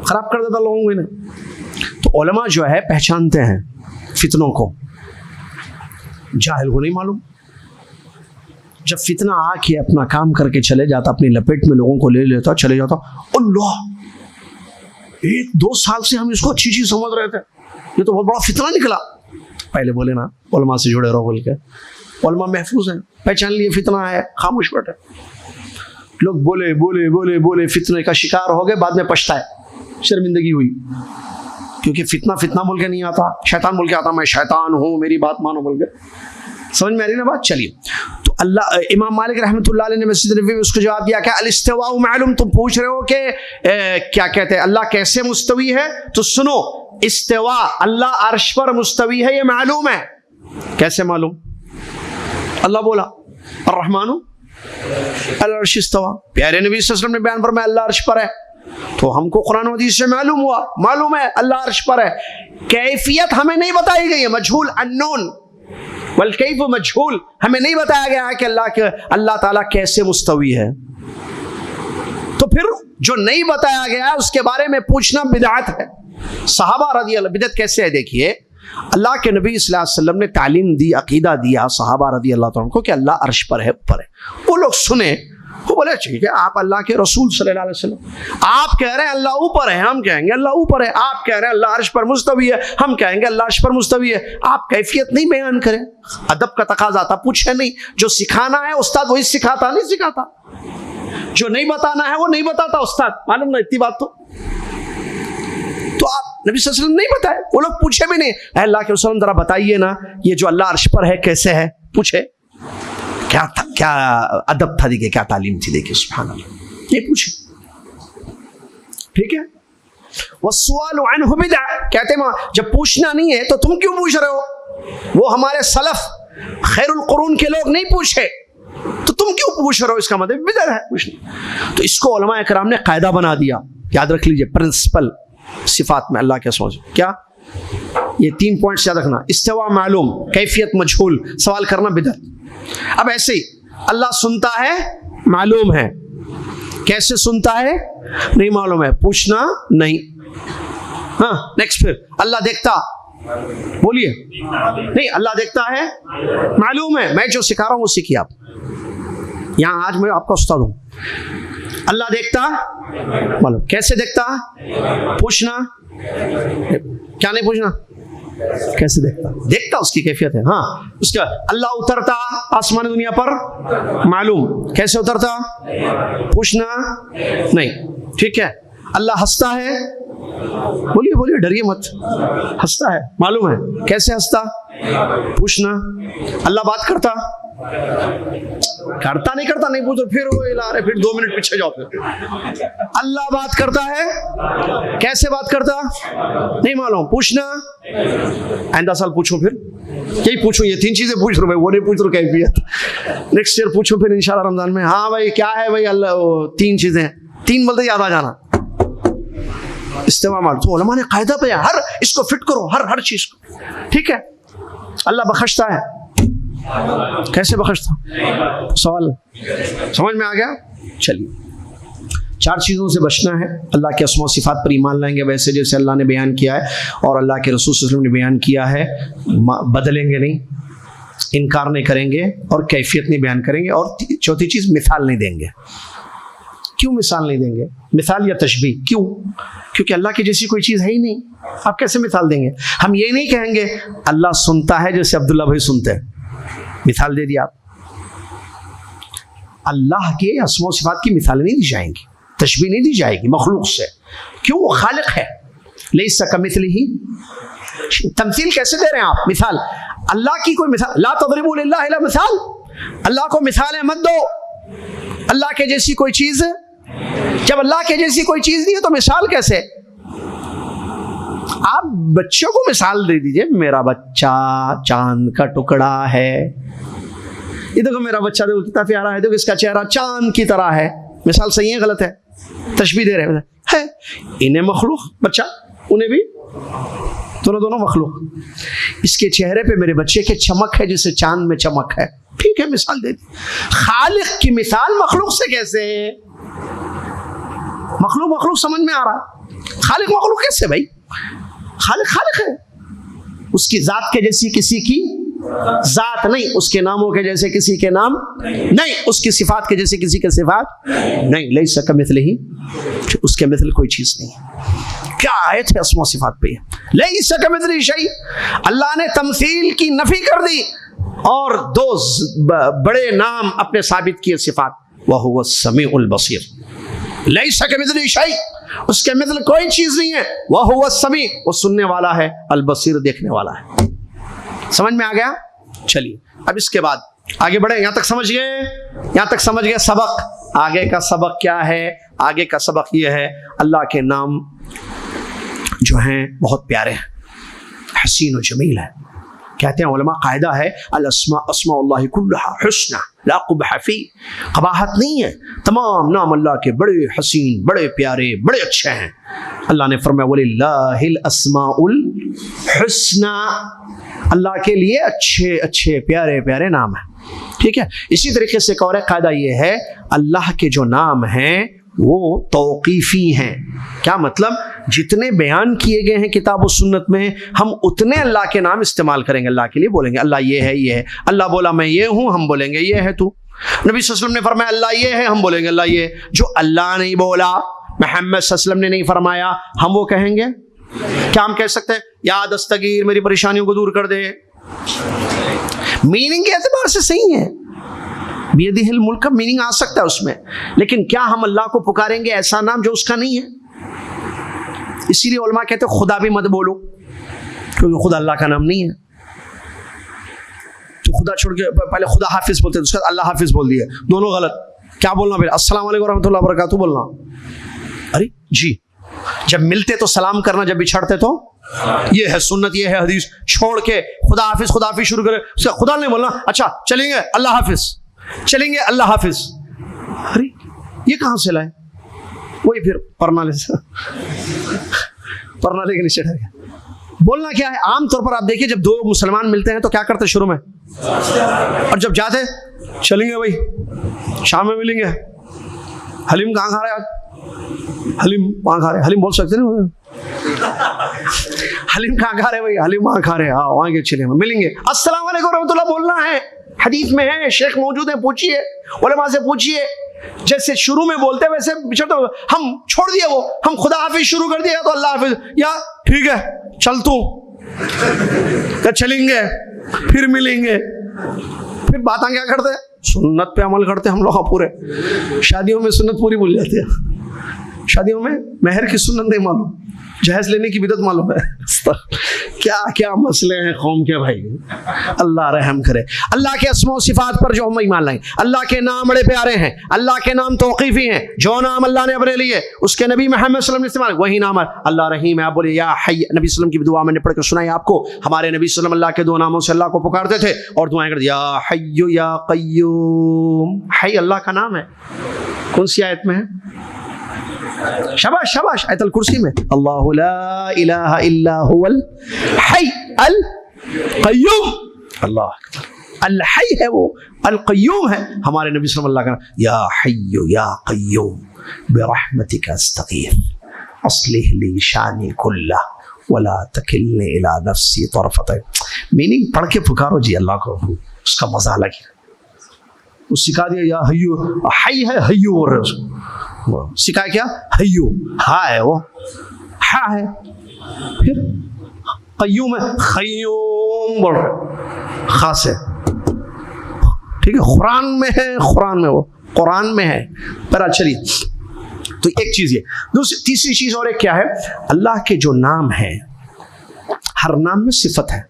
Speaker 2: خراب کر دیتا لوگوں کو. تو علماء جو ہے پہچانتے ہیں فتنوں کو، جاہل کو نہیں معلوم. جب فتنہ آ کے اپنا کام کر کے چلے جاتا، اپنی لپیٹ میں لوگوں کو لے لیتا، چلے جاتا، اللہ 1-2 سال سے ہم اس کو اچھی چیز سمجھ رہے تھے, یہ تو بہت بڑا فتنہ نکلا. پہلے بولے نا علماء سے جڑے رہو بول کے, علماء محفوظ ہیں, پہچان لیے فتنہ ہے, خاموش بیٹھے. لوگ بولے بولے بولے بولے, فتنے کا شکار ہو گئے, بعد میں پچھتائے, شرمندگی ہوئی. کیونکہ فتنہ بول کے نہیں آتا, شیطان بول کے آتا, میں شیطان ہوں میری بات مانو بول کے. سمجھ میں آ رہی نا بات؟ چلیے, تو اللہ امام مالک رحمۃ اللہ علیہ نے مسجد نبوی میں اس کو جواب دیا کہ الاستواء معلوم. تم پوچھ رہے ہو کہ کیا کہتے ہیں اللہ کیسے مستوی ہے, تو سنو, استواء اللہ عرش پر مستوی ہے یہ معلوم ہے. کیسے معلوم؟ اللہ بولا الرحمن العرش استوى, پیارے نبی صلی اللہ علیہ وسلم نے بیان فرمایا اللہ عرش پر ہے, تو ہم کو قرآن و حدیث سے معلوم ہوا, معلوم ہے اللہ عرش پر ہے. کیفیت ہمیں نہیں بتائی گئی ہے, مجہول unknown, والکیف مجہول, ہمیں نہیں بتایا گیا ہے کہ اللہ تعالیٰ کیسے مستوی ہے. تو پھر جو نہیں بتایا گیا ہے اس کے بارے میں پوچھنا بدعت ہے. صحابہ رضی اللہ, بدعت کیسے ہے دیکھیے, اللہ کے نبی صلی اللہ علیہ وسلم نے تعلیم دی, عقیدہ دیا صحابہ رضی اللہ عنہ کو کہ اللہ عرش پر ہے, اوپر ہے. وہ لوگ سنے, وہ بولے ٹھیک ہے, آپ اللہ کے رسول صلی اللہ علیہ وسلم, آپ کہہ رہے ہیں اللہ اوپر ہے, ہم کہیں گے اللہ اوپر ہے. آپ کہہ رہے ہیں اللہ عرش پر مستوی ہے, ہم کہیں گے اللہ عرش پر مستوی ہے. آپ کیفیت نہیں بیان کریں, ادب کا تقاضا تھا, پوچھے نہیں. جو سکھانا ہے استاد وہی سکھاتا, نہیں سکھاتا. جو نہیں بتانا ہے وہ نہیں بتاتا استاد, معلوم نا اتنی بات. تو آپ نبی صلی اللہ علیہ وسلم نہیں بتائے, وہ لوگ پوچھے بھی نہیں. اے اللہ کے رسول ذرا بتائیے نا یہ جو اللہ عرش پر ہے کیسے ہے, پوچھے. کیا ادب تھا, دیکھیے کیا تعلیم تھی, دیکھیے سبحان اللہ, یہ پوچھے. ٹھیک ہے, والسؤال عنہ بدع, کہتے ہیں جب پوچھنا نہیں ہے تو تم کیوں پوچھ رہے ہو؟ وہ ہمارے سلف خیر القرون کے لوگ نہیں پوچھے, تو تم کیوں پوچھ رہے ہو؟ اس کا مطلب بدع ہے پوچھنا. تو اس کو علماء کرام نے قاعدہ بنا دیا, یاد رکھ لیجئے, پرنسپل صفات میں اللہ کے اسماء. کیا یہ 3 پوائنٹس یاد رکھنا, استواء معلوم, کیفیت مجہول, سوال کرنا بدعت. اب ایسے ہی اللہ سنتا ہے معلوم ہے, کیسے سنتا ہے نہیں معلوم ہے, پوچھنا نہیں. ہاں نیکسٹ, پھر اللہ دیکھتا, بولیے نہیں, اللہ دیکھتا ہے معلوم ہے, میں جو سکھا رہا ہوں وہ سیکھیے آپ. یہاں آج میں آپ کا استاد ہوں. اللہ دیکھتا معلوم, کیسے دیکھتا پوچھنا, کیا نہیں پوچھنا, کیسے دیکھتا, دیکھتا اس کی کیفیت ہے. ہاں اس کا اللہ اترتا آسمان دنیا پر معلوم, کیسے اترتا پوچھنا نہیں. ٹھیک ہے, اللہ ہنستا ہے, بولیے بولیے ڈریے مت, ہنستا ہے معلوم ہے, کیسے ہنستا پوچھنا. اللہ بات کرتا نہیں کرتا نہیں پوچھو, پھر وہ لا رہے, پھر 2 منٹ پیچھے جاؤ. پھر اللہ بات کرتا ہے, کیسے بات کرتا نہیں معلوم, پوچھنا. آئندہ سال پوچھو, پھر یہی پوچھو, یہ 3 چیزیں پوچھ رہے, وہ نہیں پوچھ رہے کیفیت. نیکسٹ ایئر پوچھو پھر انشاءاللہ رمضان میں. ہاں بھائی کیا ہے بھائی, اللہ 3 چیزیں, 3 بولتے یاد آ جانا. استواء معلوم, تو علماء نے قاعدہ پہ ہر اس کو فٹ کرو, ہر چیز کو. ٹھیک ہے, اللہ بخشتا ہے, کیسے بخشتا, سوال سمجھ میں آ گیا. چلیے, 4 چیزوں سے بچنا ہے. اللہ کے اسماء و صفات پر ایمان لائیں گے ویسے جیسے اللہ نے بیان کیا ہے اور اللہ کے رسول صلی اللہ علیہ وسلم نے بیان کیا ہے. بدلیں گے نہیں, انکار نہیں کریں گے, اور کیفیت نہیں بیان کریں گے. اور چوتھی چیز, مثال نہیں دیں گے. کیوں مثال نہیں دیں گے؟ مثال یا تشبیہ. کیوں؟ کیونکہ اللہ کی جیسی کوئی چیز ہے ہی نہیں, آپ کیسے مثال دیں گے؟ ہم یہ نہیں کہیں گے اللہ سنتا ہے جیسے عبداللہ بھائی سنتے ہیں, مثال دے دیا آپ. اللہ کے اسماء و صفات کی مثال نہیں دی جائیں گی, تشبیہ نہیں دی جائے گی مخلوق سے. کیوں؟ وہ خالق ہے. لیس کمثلہ, تمثیل کیسے دے رہے ہیں آپ, مثال. اللہ کی کوئی مثال, لا تضربوا للہ الا مثال, اللہ کو مثالیں مت دو. اللہ کے جیسی کوئی چیز, جب اللہ کے جیسی کوئی چیز نہیں ہے تو مثال کیسے؟ آپ بچوں کو مثال دے دیجئے, میرا بچہ چاند کا ٹکڑا ہے, یہ دیکھو میرا بچہ دیکھو کتنا پیارا ہے, دیکھو اس کا چہرہ چاند کی طرح ہے. مثال صحیح ہے غلط ہے؟ تشبیہ دے رہے ہیں. انہیں مخلوق بچہ, انہیں بھی, دونوں مخلوق. اس کے چہرے پہ میرے بچے کے چمک ہے جیسے چاند میں چمک ہے. ٹھیک ہے, مثال دے دی. خالق کی مثال مخلوق سے کیسے؟ مخلوق سمجھ میں آ رہا, خالق مخلوق کیسے بھائی؟ خالق ہے, اس کی ذات کے جیسی کسی کی ذات نہیں, اس کے ناموں کے جیسے کسی کے نام نہیں, اس کی صفات کے جیسے کسی کے صفات نہیں. لیس کمثلہ, اس کے مثل کوئی چیز نہیں. کیا آیت ہے اسماء و صفات پہ, لیس کمثلہ شیء. اللہ نے تمثیل کی نفی کر دی اور دو بڑے نام اپنے ثابت کیے صفات, وَهُوَ السَّمِيعُ الْبَصِيرُ. لیس کمثلہ شیء, اس کے مثل کوئی چیز نہیں ہے. وَهُوَ السَّمِيعُ, وہ سننے والا ہے, البصیر دیکھنے والا ہے. سمجھ میں آ گیا؟ چلیے اب اس کے بعد آگے بڑھیں. یہاں تک سمجھ گئے؟ یہاں تک سمجھ گئے سبق. آگے کا سبق کیا ہے؟ آگے کا سبق یہ ہے اللہ کے نام جو ہیں بہت پیارے ہیں, حسین و جمیل ہے. کہتے ہیں علماء قاعدہ ہے الاسماء اسماء اللہ کلھا حسنى لا قبح فی. قباحت نہیں ہے, تمام نام اللہ کے بڑے حسین, بڑے پیارے, بڑے اچھے ہیں. اللہ نے فرمایا وَلِلَّهِ الْأَسْمَاءُ الْحُسْنَى, اللہ کے لیے اچھے اچھے پیارے پیارے نام ہیں. ٹھیک ہے. اسی طریقے سے ایک اور قاعدہ یہ ہے اللہ کے جو نام ہیں وہ توقیفی ہیں. کیا مطلب؟ جتنے بیان کیے گئے ہیں کتاب و سنت میں ہم اتنے اللہ کے نام استعمال کریں گے. اللہ کے لیے بولیں گے اللہ یہ ہے, یہ ہے. اللہ بولا میں یہ ہوں, ہم بولیں گے یہ ہے تو. نبی صلی اللہ علیہ وسلم نے فرمایا اللہ یہ ہے, ہم بولیں گے اللہ یہ ہے. جو اللہ نہیں بولا, محمد صلی اللہ علیہ وسلم نے نہیں فرمایا, ہم وہ کہیں گے. کیا ہم کہہ سکتے ہیں یا دستگیر میری پریشانیوں کو دور کر دے؟ میننگ کے اعتبار سے صحیح ہے, بیدہ الملک کا میننگ آ سکتا ہے اس میں, لیکن کیا ہم اللہ کو پکاریں گے ایسا نام جو اس کا نہیں ہے؟ اسی لیے علماء کہتے ہیں خدا بھی مت بولو, کیونکہ خدا اللہ کا نام نہیں ہے. تو خدا چھوڑ کے پہلے خدا حافظ بولتے تھے, اس کے بعد اللہ حافظ بول دیے, دونوں غلط. کیا بولنا پھر؟ السلام علیکم ورحمۃ اللہ وبرکاتہ بولنا. ارے جی, جب ملتے تو سلام کرنا, جب بچھڑتے تو یہ ہے سنت, یہ ہے حدیث. چھوڑ کے خدا حافظ شروع کرے, اس کا خدا نہیں بولنا. اچھا چلیں گے اللہ حافظ, چلیں گے اللہ حافظ. ارے یہ کہاں سے لائے؟ وہی پھر پڑھنا لے کے نیچے ڈر گیا. بولنا کیا ہے؟ عام طور پر آپ دیکھیے جب دو مسلمان ملتے ہیں تو کیا کرتے شروع میں, اور جب جاتے چلیں گے بھائی شام میں ملیں گے. حلیم کہاں کھا رہے آج؟ حلیم وہاں کھا رہے. حلیم بول سکتے نا, حلیم کہاں کھا رہے بھائی؟ حلیم وہاں کھا رہے. ہاں وہاں کے چلیں گے, ملیں گے. السلام علیکم ورحمۃ اللہ بولنا ہے, حدیث میں ہے, شیخ موجود ہیں, پوچھیے علماء سے پوچھیے. جیسے شروع میں بولتے ویسے بچھڑتے. ہم چھوڑ دیا, وہ ہم خدا حافظ شروع کر دیا تو اللہ حافظ, یا ٹھیک ہے چل تو چلیں گے پھر ملیں گے. پھر باتاں کیا کرتے ہیں؟ سنت پہ عمل کرتے ہم لوگ پورے. شادیوں میں سنت پوری بھول جاتے ہیں. شادیوں میں مہر کی سنت نہیں معلوم, جہیز لینے کی بدعت معلوم ہے. کیا کیا مسئلے ہیں قوم کے بھائی. اللہ رحم کرے. اللہ کے اسماء و صفات پر جو ہم ایمان لائیں, اللہ کے نام بڑے پیارے ہیں, اللہ کے نام توقیفی ہیں. جو نام اللہ نے اپنے لیے اس کے نبی محمد صلی اللہ علیہ وسلم نے استعمال, وہی نام ہے. اللہ رحیم ہے. آپ بولے یا حی. نبی صلی اللہ علیہ وسلم کی دعا میں نے پڑھ کے سنائی آپ کو. ہمارے نبی صلی اللہ علیہ وسلم اللہ کے دو ناموں سے اللہ کو پکارتے تھے اور دعائیں کرتے, یا حی یا قیوم. حی اللہ کا نام ہے. کون سی آیت میں ہے؟ شباش شباش, آیت الکرسی میں. اللہ لا الہ الا هو الحی القیوم. اللہ الحی ہے وہ, القیوم ہے. ہمارے نبی صلی اللہ علیہ وسلم کا یا حی یا قیوم برحمتک استغیث اصلح لی شانی کلہ ولا تکلنی الی نفسی طرفۃ عین. میننگ پڑھ کے پکارو جی اللہ کو, اس کا مزہ الگ ہے. وہ سکھا دیا یا حیو, حی ہے حیو بول رہے اس کو, سکھایا کیا حیو, ہا ہے وہ, ہا ہے. پھر قیوم ہے, خیوم بول رہے, خاص ہے. ٹھیک ہے, قرآن میں ہے, قرآن میں وہ قرآن میں ہے. پر چلیے, تو ایک چیز یہ. دوسری تیسری چیز اور ایک کیا ہے, اللہ کے جو نام ہیں ہر نام میں صفت ہے.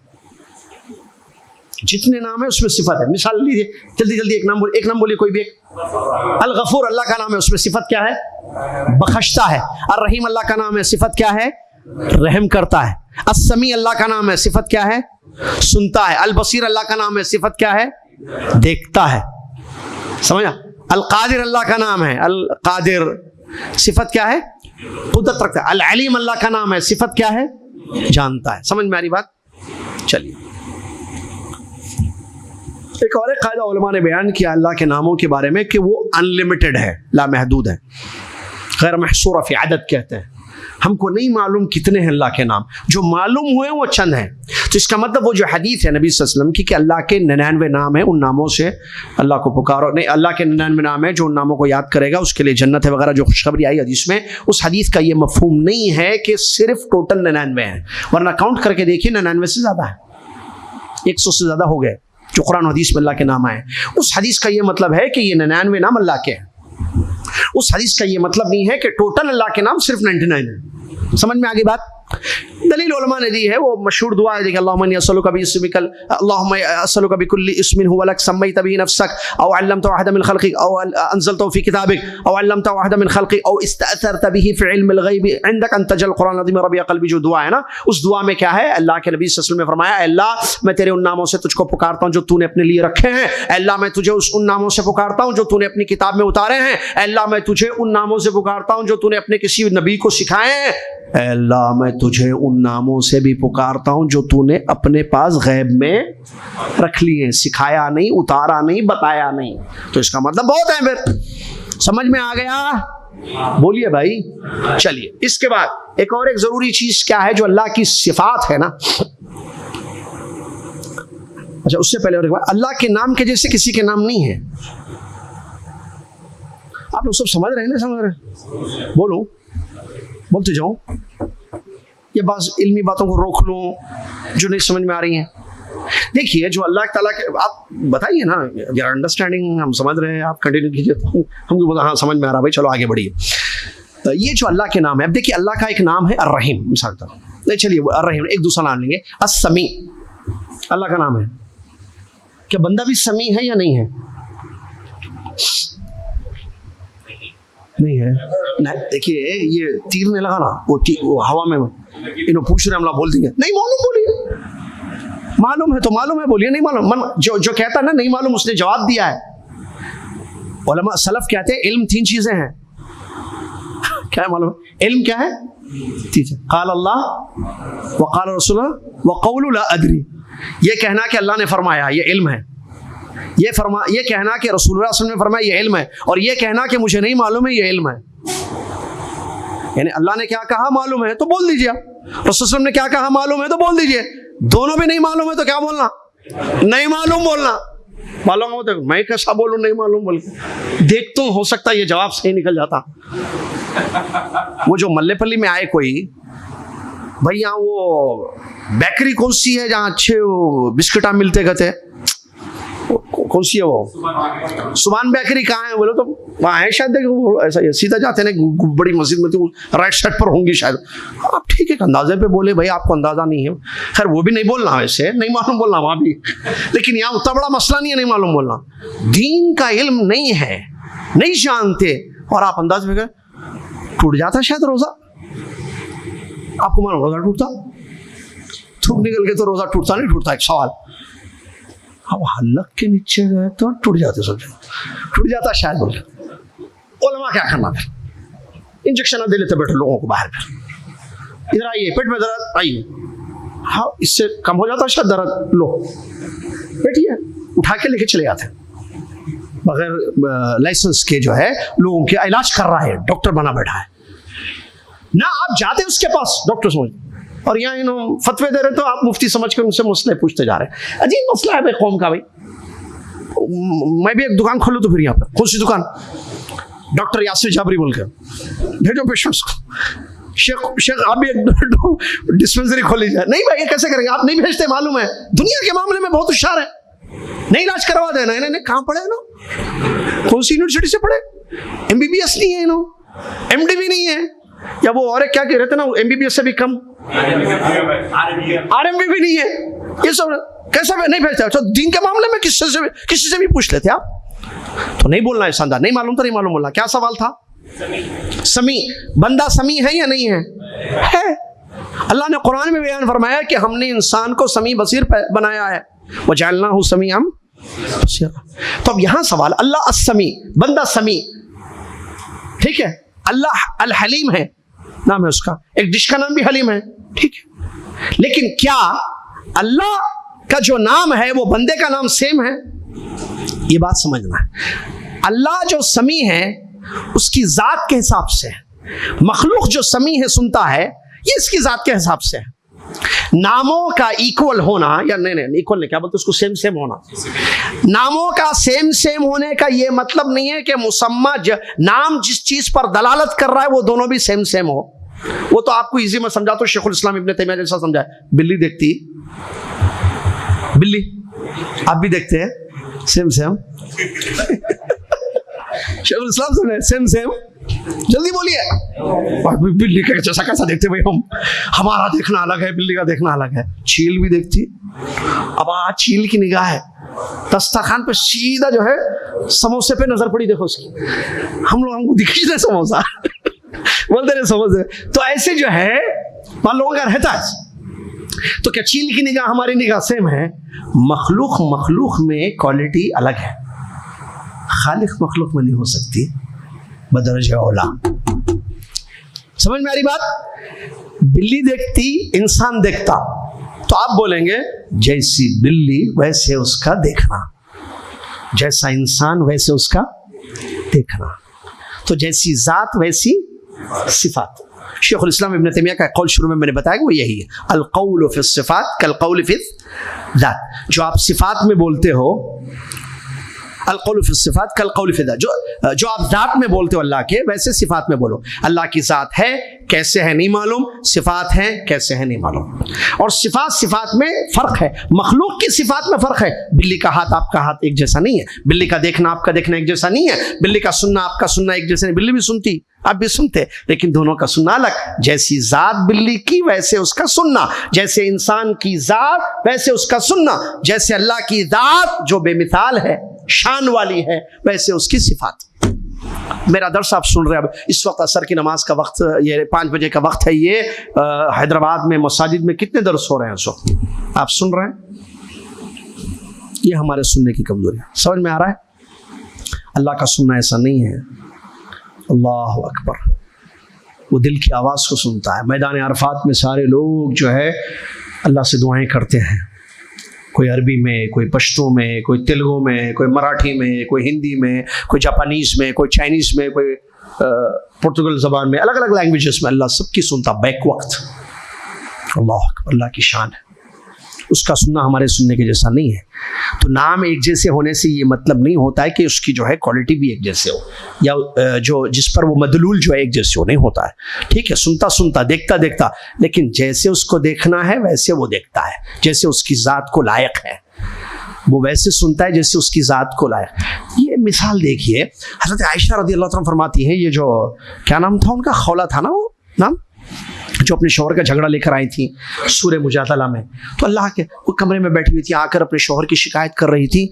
Speaker 2: جتنے نام ہے اس میں صفت ہے. مثال لیجیے جلدی جلدی, ایک نام بولیے کوئی بھی ایک. الغفور اللہ کا نام ہے, اس میں صفت کیا ہے؟ بخشتا ہے. الرحیم اللہ کا نام ہے, صفت کیا ہے؟ رحم کرتا ہے. السمیع اللہ کا نام ہے, صفت کیا ہے؟ سنتا ہے. البصیر اللہ کا نام ہے, صفت کیا ہے؟ دیکھتا ہے. سمجھا؟ القادر اللہ کا نام ہے, القادر صفت کیا ہے؟ قدرت رکھتا ہے. العلیم اللہ کا نام ہے, صفت کیا ہے؟ جانتا ہے. سمجھ میں آ رہی بات؟ چلیے ایک اور ایک قاعدہ علماء نے بیان کیا اللہ کے ناموں کے بارے میں کہ وہ انلمیٹڈ ہے, لامحدود ہے, غیر محصورہ فی عدد کہتے ہیں. ہم کو نہیں معلوم کتنے ہیں اللہ کے نام، جو معلوم ہوئے وہ چند ہیں. تو اس کا مطلب وہ جو حدیث ہے نبی صلی اللہ علیہ وسلم کی کہ اللہ کے 99 نام ہیں، ان ناموں سے اللہ کو پکارو، نہیں اللہ کے 99 نام ہیں جو ان ناموں کو یاد کرے گا اس کے لیے جنت ہے وغیرہ جو خوشخبری آئی حدیث میں، اس حدیث کا یہ مفہوم نہیں ہے کہ صرف ٹوٹل 99 ہیں، ورنہ کاؤنٹ کر کے دیکھیے 99 سے زیادہ ہے، 100 سے زیادہ ہو گئے جو قرآن و حدیث میں اللہ کے نام آئے. اس حدیث کا یہ مطلب ہے کہ یہ 99 نام اللہ کے ہیں. اس حدیث کا یہ مطلب نہیں ہے کہ ٹوٹل اللہ کے نام صرف 99 ہیں. سمجھ میں آگے بات؟ دلیل علماء نے دی ہے، وہ مشہور دعا ہے دیکھیں، اللہم انی اسألک باسمک اللہم اسألک بکل اسم هو لک سمیت به نفسک او علمت احدا من خلقک او انزلته في کتابک او علمت احدا من خلقک او استأثرت به في علم الغیب عندک ان تجعل القرآن العظیم ربیع قلبی، جو دعا ہے نا، اس دعا میں کیا ہے؟ اللہ کے نبی صلی اللہ علیہ وسلم نے فرمایا، اے اللہ میں تیرے ان ناموں سے تجھ کو پکارتا ہوں جو تو نے اپنے لیے رکھے ہیں، اے اللہ میں تجھے ان ناموں سے پکارتا ہوں جو تو نے اپنی کتاب میں اتارے ہیں، اے اللہ میں تجھے ان ناموں سے پکارتا ہوں جو تو نے اپنے کسی نبی کو سکھائے ہیں، اے اللہ میں تجھے ان ناموں سے بھی پکارتا ہوں جو تو نے اپنے پاس غیب میں رکھ لیے ہیں، سکھایا نہیں، اتارا نہیں، بتایا نہیں. تو اس کا مطلب بہت ہے. پھر سمجھ میں آ گیا؟ بولیے بھائی. چلیے اس کے بعد ایک اور ایک ضروری چیز کیا ہے جو اللہ کی صفات ہے نا. اچھا اس سے پہلے اور ایک بات، اللہ کے نام کے جیسے کسی کے نام نہیں ہے. آپ لوگ سب سمجھ رہے ہیں نا؟ سمجھ رہے؟ بولو، بولتے جاؤ. یہ بعض علمی باتوں کو روک لوں جو نہیں سمجھ میں آ رہی ہیں. دیکھیے جو اللہ تعالیٰ کے، آپ بتائیے نا، یار انڈرسٹینڈنگ ہم سمجھ رہے ہیں، آپ کنٹینیو کیجیے، ہم کو بولا ہاں سمجھ میں آ رہا بھائی، چلو آگے بڑھیے. یہ جو اللہ کے نام ہے، اب دیکھیے اللہ کا ایک نام ہے الرحیم، مثال طور نہیں، چلیے الرحیم، ایک دوسرا نام لیں گے السمیع. اللہ کا نام ہے. کیا بندہ بھی سمیع ہے یا نہیں ہے؟ نہیں ہے. دیکھیے یہ تیر نہیں لگا نا، وہ ہوا میں انہوں پوچھ رہے ہم لوگ بول دیں گے نہیں معلوم، بولیے معلوم ہے تو معلوم ہے، بولیے نہیں معلوم. جو کہتا ہے نا نہیں معلوم، اس نے جواب دیا ہے. علماء سلف کہتے ہیں علم 3 چیزیں ہیں. کیا ہے معلوم؟ علم کیا ہے؟ قال اللہ وقال رسول وقول لا ادری. یہ کہنا کہ اللہ نے فرمایا یہ علم ہے، یہ کہنا کہ رسول اللہ صلی اللہ علیہ وسلم نے فرمایا یہ علم ہے، اور یہ کہنا کہ مجھے نہیں معلوم ہے یہ علم ہے. یعنی اللہ نے کیا کہا معلوم ہے تو بول دیجیے، رسول اللہ علیہ وسلم نے کیا کہا معلوم ہے تو بول دیجیے. دونوں بھی نہیں معلوم ہے تو کیا بولنا؟ نہیں معلوم بولنا. معلوم ہو تو میں کیسا بولوں نہیں معلوم بول کے؟ دیکھتا ہوں، ہو سکتا ہے یہ جواب صحیح نکل جاتا. وہ جو ملے پلی میں آئے کوئی بھائی، یہاں وہ بیکری کون سی ہے جہاں اچھے بسکٹاں ملتے گتے؟ کون سی ہے وہ؟ سبحان بیکری. کہاں ہے بولے تو وہاں ہے شاید، ایسا ہی سیدھا جاتے ہیں نا بڑی مسجد میں، تو رائٹ سائڈ پر ہوں گی شاید. آپ ٹھیک ہے اندازے پہ بولے بھائی، آپ کو اندازہ نہیں ہے، خیر وہ بھی نہیں بولنا، ویسے نہیں معلوم بولنا وہاں بھی، لیکن یہاں اتنا بڑا مسئلہ نہیں ہے نہیں معلوم بولنا. دین کا علم نہیں ہے، نہیں جانتے، اور آپ انداز پہ ٹوٹ جاتا شاید روزہ. آپ کو معلوم روزہ ٹوٹتا؟ تھوک نکل کے تو روزہ ٹوٹتا نہیں ٹوٹتا؟ ایک سوال. اب حلق کے نیچے گئے تو ٹوٹ جاتے، سب ٹوٹ جاتا شاید. بولے علماء کیا کرنا؟ پھر انجیکشن دے لیتے بیٹھے لوگوں کو باہر. پھر ادھر آئیے، پیٹ میں درد آئیے، ہاں اس سے کم ہو جاتا شاید درد. لو بیٹھیے، اٹھا کے لے کے چلے جاتے بغیر لائسنس کے، جو ہے لوگوں کے علاج کر رہا ہے، ڈاکٹر بنا بیٹھا ہے نا. آپ جاتے اس کے پاس ڈاکٹر سمجھ، اور یہاں انہوں فتوے دے رہے تو آپ مفتی سمجھ کر ان سے مسئلے پوچھتے جا رہے ہیں. عجیب مسئلہ ہے بھائی قوم کا. بھائی میں بھی ایک دکان کھولوں تو پھر یہاں پر کون سی دکان؟ ڈاکٹر یاسر جابری بول کے بھیجو پیشنٹس کو. شیخ آپ بھی ایک ڈسپینسری کھولی جائے. نہیں بھائی یہ کیسے کریں گے؟ آپ نہیں بھیجتے، معلوم ہے دنیا کے معاملے میں بہت ہوشیار ہے. نہیں علاج کروا دینا. انہیں کہاں پڑھے انہوں؟ کون سی یونیورسٹی سے پڑھے؟ MBBS نہیں ہے انہوں، MD بھی نہیں ہے، یا وہ اور کیا کہہ رہے تھے نا MBBS سے بھی کم، RMB بھی نہیں ہے. یہ سب کیسے نہیں بھیجتے؟ اچھا دین کے معاملے میں کسی سے بھی پوچھ لیتے آپ تو نہیں بولنا ہے شاندار. نہیں معلوم تو نہیں معلوم بولنا. کیا سوال تھا؟ سمیع. بندہ سمیع ہے یا نہیں ہے؟ ہے. اللہ نے قرآن میں بیان فرمایا کہ ہم نے انسان کو سمیع بصیر بنایا ہے. وجعلناہ سمیعا بصیرا. تو اب یہاں سوال، اللہ السمیع، بندہ سمیع، ٹھیک ہے. اللہ الحلیم ہے، نام ہے اس کا، ایک ڈش کا نام بھی حلیم ہے، ٹھیک ہے. لیکن کیا اللہ کا جو نام ہے وہ بندے کا نام سیم ہے؟ یہ بات سمجھنا ہے. اللہ جو سمیع ہے اس کی ذات کے حساب سے، مخلوق جو سمیع ہے، سنتا ہے، یہ اس کی ذات کے حساب سے ہے۔ ناموں کا ایکول ہونا، یا نہیں ایکول نہیں، کیا بولتے اس کو، سیم سیم ہونا، ناموں کا سیم سیم ہونے کا یہ مطلب نہیں ہے کہ مسمى نام جس چیز پر دلالت کر رہا ہے وہ دونوں بھی سیم سیم ہو۔ وہ تو آپ کو ایزی میں سمجھا تو شیخ الاسلام ابن تیمیہ جیسا سمجھا ہے، بلی دیکھتی، بلی آپ بھی دیکھتے ہیں سیم سیم، شیخ الاسلام سمجھے سیم سیم، جلدی بولیے، بلی کا جیسا کیسا دیکھتے بھائی ہم، ہمارا دیکھنا الگ ہے، بلی کا دیکھنا الگ ہے۔ چیل بھی دیکھتی، اب آج چیل کی نگاہ ہے دسترخوان پہ سیدھا جو ہے سموسے پہ نظر پڑی، دیکھو اس کی، ہم کو دکھ رہے سموسا بولتے رہے سموسے، تو ایسے جو ہے مان لوگوں کا رہتا ہے۔ تو کیا چیل کی نگاہ ہماری نگاہ سیم ہے؟ مخلوق میں کوالٹی الگ ہے، خالق مخلوق میں نہیں ہو سکتی بدرجہ اولا۔ سمجھ میں آ رہی بات؟ بلی دیکھتی، انسان دیکھتا، تو آپ بولیں گے جیسی بلی ویسے اس کا دیکھنا، جیسا انسان ویسے اس کا دیکھنا، تو جیسی ذات ویسی صفات۔ شیخ الاسلام ابن تیمیہ کا قول شروع میں نے بتایا کہ وہ یہی ہے، القول فی الصفات کالقول فی الذات، جو آپ صفات میں بولتے ہو، القول فی الصفات کالقول فی الذات، جو آپ ذات میں بولتے ہو اللہ کے، ویسے صفات میں بولو۔ اللہ کی ذات ہے کیسے ہے نہیں معلوم، صفات ہیں کیسے ہے نہیں معلوم، اور صفات میں فرق ہے، مخلوق کی صفات میں فرق ہے۔ بلی کا ہاتھ آپ کا ہاتھ ایک جیسا نہیں ہے، بلی کا دیکھنا آپ کا دیکھنا ایک جیسا نہیں ہے، بلی کا سننا آپ کا سننا ایک جیسا نہیں، بلی بھی سنتی آپ بھی سنتے، لیکن دونوں کا سننا الگ، جیسی ذات بلی کی ویسے اس کا سننا، جیسے انسان کی ذات ویسے اس کا سننا، جیسے اللہ کی ذات جو بے مثال ہے، شان والی ہے، ویسے اس کی صفات۔ میرا درس آپ سن رہے ہیں، اب اس وقت عصر کی نماز کا وقت، یہ 5 بجے کا وقت ہے، یہ حیدرآباد میں مساجد میں کتنے درس ہو رہے ہیں اس وقت آپ سن رہے ہیں؟ یہ ہمارے سننے کی کمزوری ہے۔ سمجھ میں آ رہا ہے؟ اللہ کا سننا ایسا نہیں ہے، اللہ اکبر، وہ دل کی آواز کو سنتا ہے۔ میدان عرفات میں سارے لوگ جو ہے اللہ سے دعائیں کرتے ہیں، کوئی عربی میں، کوئی پشتو میں، کوئی تیلگو میں، کوئی مراٹھی میں، کوئی ہندی میں، کوئی جاپانیز میں، کوئی چائنیز میں، کوئی پرتگال زبان میں، الگ الگ لینگویجز میں، اللہ سب کی سنتا بیک وقت۔ اللہ اکبر، اللہ کی شان ہے، اس کا سننا ہمارے سننے کے جیسا نہیں ہے۔ تو نام ایک جیسے ہونے سے یہ مطلب نہیں ہوتا ہے کہ اس کی جو ہے کوالٹی بھی ایک جیسے ہو، یا جو جس پر وہ مدلول جو ہے ایک جیسے ہو، نہیں ہوتا ہے۔ ٹھیک ہے، سنتا سنتا، دیکھتا دیکھتا، لیکن جیسے اس کو دیکھنا ہے ویسے وہ دیکھتا ہے، جیسے اس کی ذات کو لائق ہے وہ ویسے سنتا ہے جیسے اس کی ذات کو لائق۔ یہ مثال دیکھیے، حضرت عائشہ رضی اللہ عنہا فرماتی ہیں، یہ جو کیا نام تھا ان کا، خولہ تھا نا وہ نام، جو اپنے شوہر کا جھگڑا لے کر آئی تھی سورہ مجادلہ میں، تو اللہ کے وہ کمرے میں بیٹھی ہوئی تھی، آ کر اپنے شوہر کی شکایت کر رہی تھی،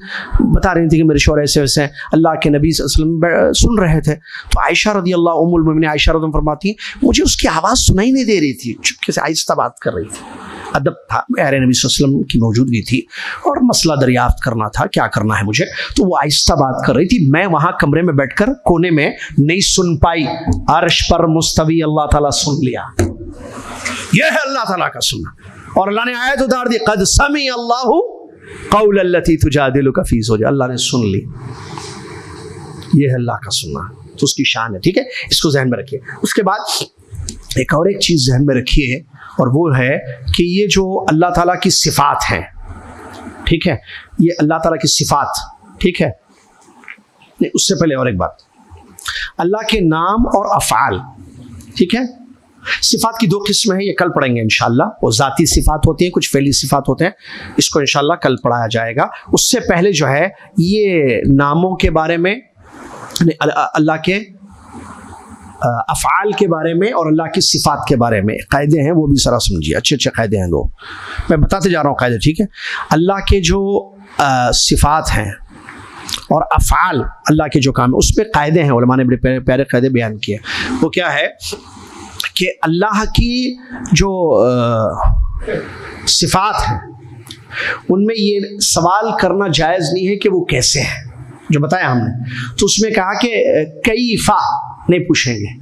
Speaker 2: بتا رہی تھی کہ میرے شوہر ایسے ویسے ہیں۔ اللہ کے نبی صلی اللہ علیہ وسلم سن رہے تھے، تو عائشہ رضی اللہ ام المؤمنین عائشہ رضی اللہ فرماتی ہیں مجھے اس کی آواز سنائی نہیں دے رہی تھی، چپکے سے آہستہ بات کر رہی تھی، ادب تھا، پیارے نبی صلی اللہ علیہ وسلم کی موجودگی تھی اور مسئلہ دریافت کرنا تھا، کیا کرنا ہے مجھے، تو وہ آہستہ بات کر رہی تھی، میں وہاں کمرے میں بیٹھ کر کونے میں نہیں سن پائی، عرش پر مستوی اللہ تعالیٰ سن لیا۔ یہ ہے اللہ تعالیٰ کا سننا، اور اللہ نے آیت اتار دی، قد سمع اللہ قول التی تجادلک فی زوجہا، اللہ نے سن لی، یہ ہے اللہ کا سننا، تو اس کی شان ہے۔ ٹھیک ہے، اس کو ذہن میں رکھیے۔ اس کے بعد ایک اور ایک چیز ذہن میں رکھیے، اور وہ ہے کہ یہ جو اللہ تعالیٰ کی صفات ہیں، ٹھیک ہے، یہ اللہ تعالیٰ کی صفات، ٹھیک ہے، نہیں اس سے پہلے اور ایک بات، اللہ کے نام اور افعال، ٹھیک ہے، صفات کی 2 قسمیں ہیں، یہ کل پڑھیں گے انشاءاللہ، وہ ذاتی صفات ہوتی ہیں، کچھ فعلی صفات ہوتے ہیں، اس کو انشاءاللہ کل پڑھایا جائے گا۔ اس سے پہلے جو ہے یہ ناموں کے بارے میں، اللہ کے افعال کے بارے میں اور اللہ کی صفات کے بارے میں قاعدے ہیں، وہ بھی ذرا سمجھیے، اچھے اچھے قاعدے ہیں، وہ میں بتاتے جا رہا ہوں قاعدے، ٹھیک ہے۔ اللہ کے جو صفات ہیں اور افعال، اللہ کے جو کام ہیں، اس پہ قاعدے ہیں، علماء نے بڑے پیارے قاعدے بیان کیے۔ وہ کیا ہے کہ اللہ کی جو صفات ہیں ان میں یہ سوال کرنا جائز نہیں ہے کہ وہ کیسے ہیں، جو بتایا ہم نے، تو اس میں کہا کہ کیفا نہیں پوچھیں گے،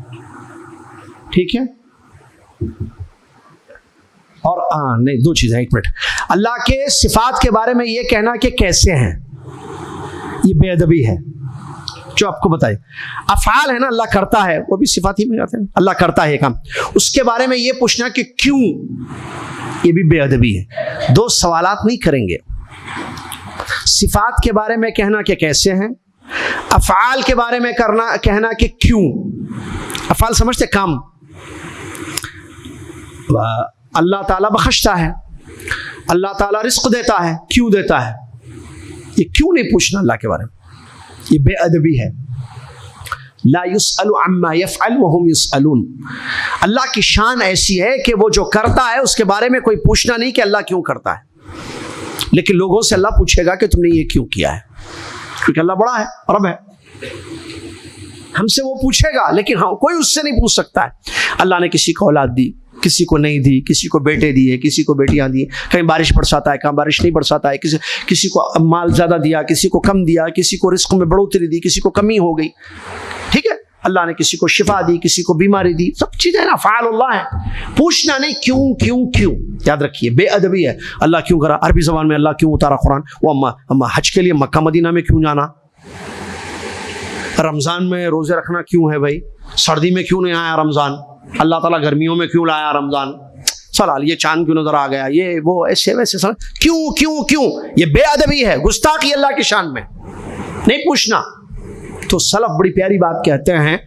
Speaker 2: ٹھیک ہے، اور نہیں 2 چیزیں، 1 منٹ، اللہ کے صفات کے بارے میں یہ کہنا کہ کیسے ہیں، یہ بے ادبی ہے، جو آپ کو بتائے. افعال ہے نا اللہ کرتا ہے, وہ بھی صفات ہی میں آتے ہیں, اللہ کرتا ہے یہ کام. اس کے بارے میں یہ پوچھنا کہ کیوں, یہ بھی بے ادبی ہے. دو سوالات نہیں کریں گے. صفات کے بارے میں کہنا کہ کیسے ہیں, افعال کے بارے میں کہنا کہ کیوں. افعال سمجھتے کام, اللہ تعالیٰ بخشتا ہے, اللہ تعالیٰ رزق دیتا ہے, کیوں دیتا ہے, یہ کیوں نہیں پوچھنا اللہ کے بارے میں, یہ بے ادبی ہے. لا يسأل عما يفعل وهم يسألون. اللہ کی شان ایسی ہے کہ وہ جو کرتا ہے اس کے بارے میں کوئی پوچھنا نہیں کہ اللہ کیوں کرتا ہے, لیکن لوگوں سے اللہ پوچھے گا کہ تم نے یہ کیوں کیا ہے, کیونکہ اللہ بڑا ہے, رب ہے. ہم سے وہ پوچھے گا, لیکن ہاں کوئی اس سے نہیں پوچھ سکتا ہے. اللہ نے کسی کو اولاد دی, کسی کو نہیں دی, کسی کو بیٹے دیے, کسی کو بیٹیاں دی, کہیں بارش برساتا ہے, کہیں بارش نہیں برساتا ہے, کسی کو مال زیادہ دیا, کسی کو کم دیا, کسی کو رزق میں بڑھوتری دی, کسی کو کمی ہو گئی. ٹھیک ہے, اللہ نے کسی کو شفا دی, کسی کو بیماری دی, سب چیزیں نا افعال اللہ ہیں. پوچھنا نہیں کیوں کیوں کیوں. یاد رکھیے بے ادبی ہے. اللہ کیوں کرا, عربی زبان میں اللہ کیوں اتارا قرآن, وہ حج کے لیے مکہ مدینہ میں کیوں جانا, رمضان میں روزے رکھنا کیوں ہے بھائی, سردی میں کیوں نہیں آیا رمضان, اللہ تعالیٰ گرمیوں میں کیوں لایا رمضان, سوال یہ چاند کیوں نظر آ گیا, یہ وہ ایسے ویسے کیوں کیوں کیوں. یہ بے ادبی ہے, گستاخی اللہ کی شان میں, نہیں پوچھنا. تو سلف بڑی پیاری بات کہتے ہیں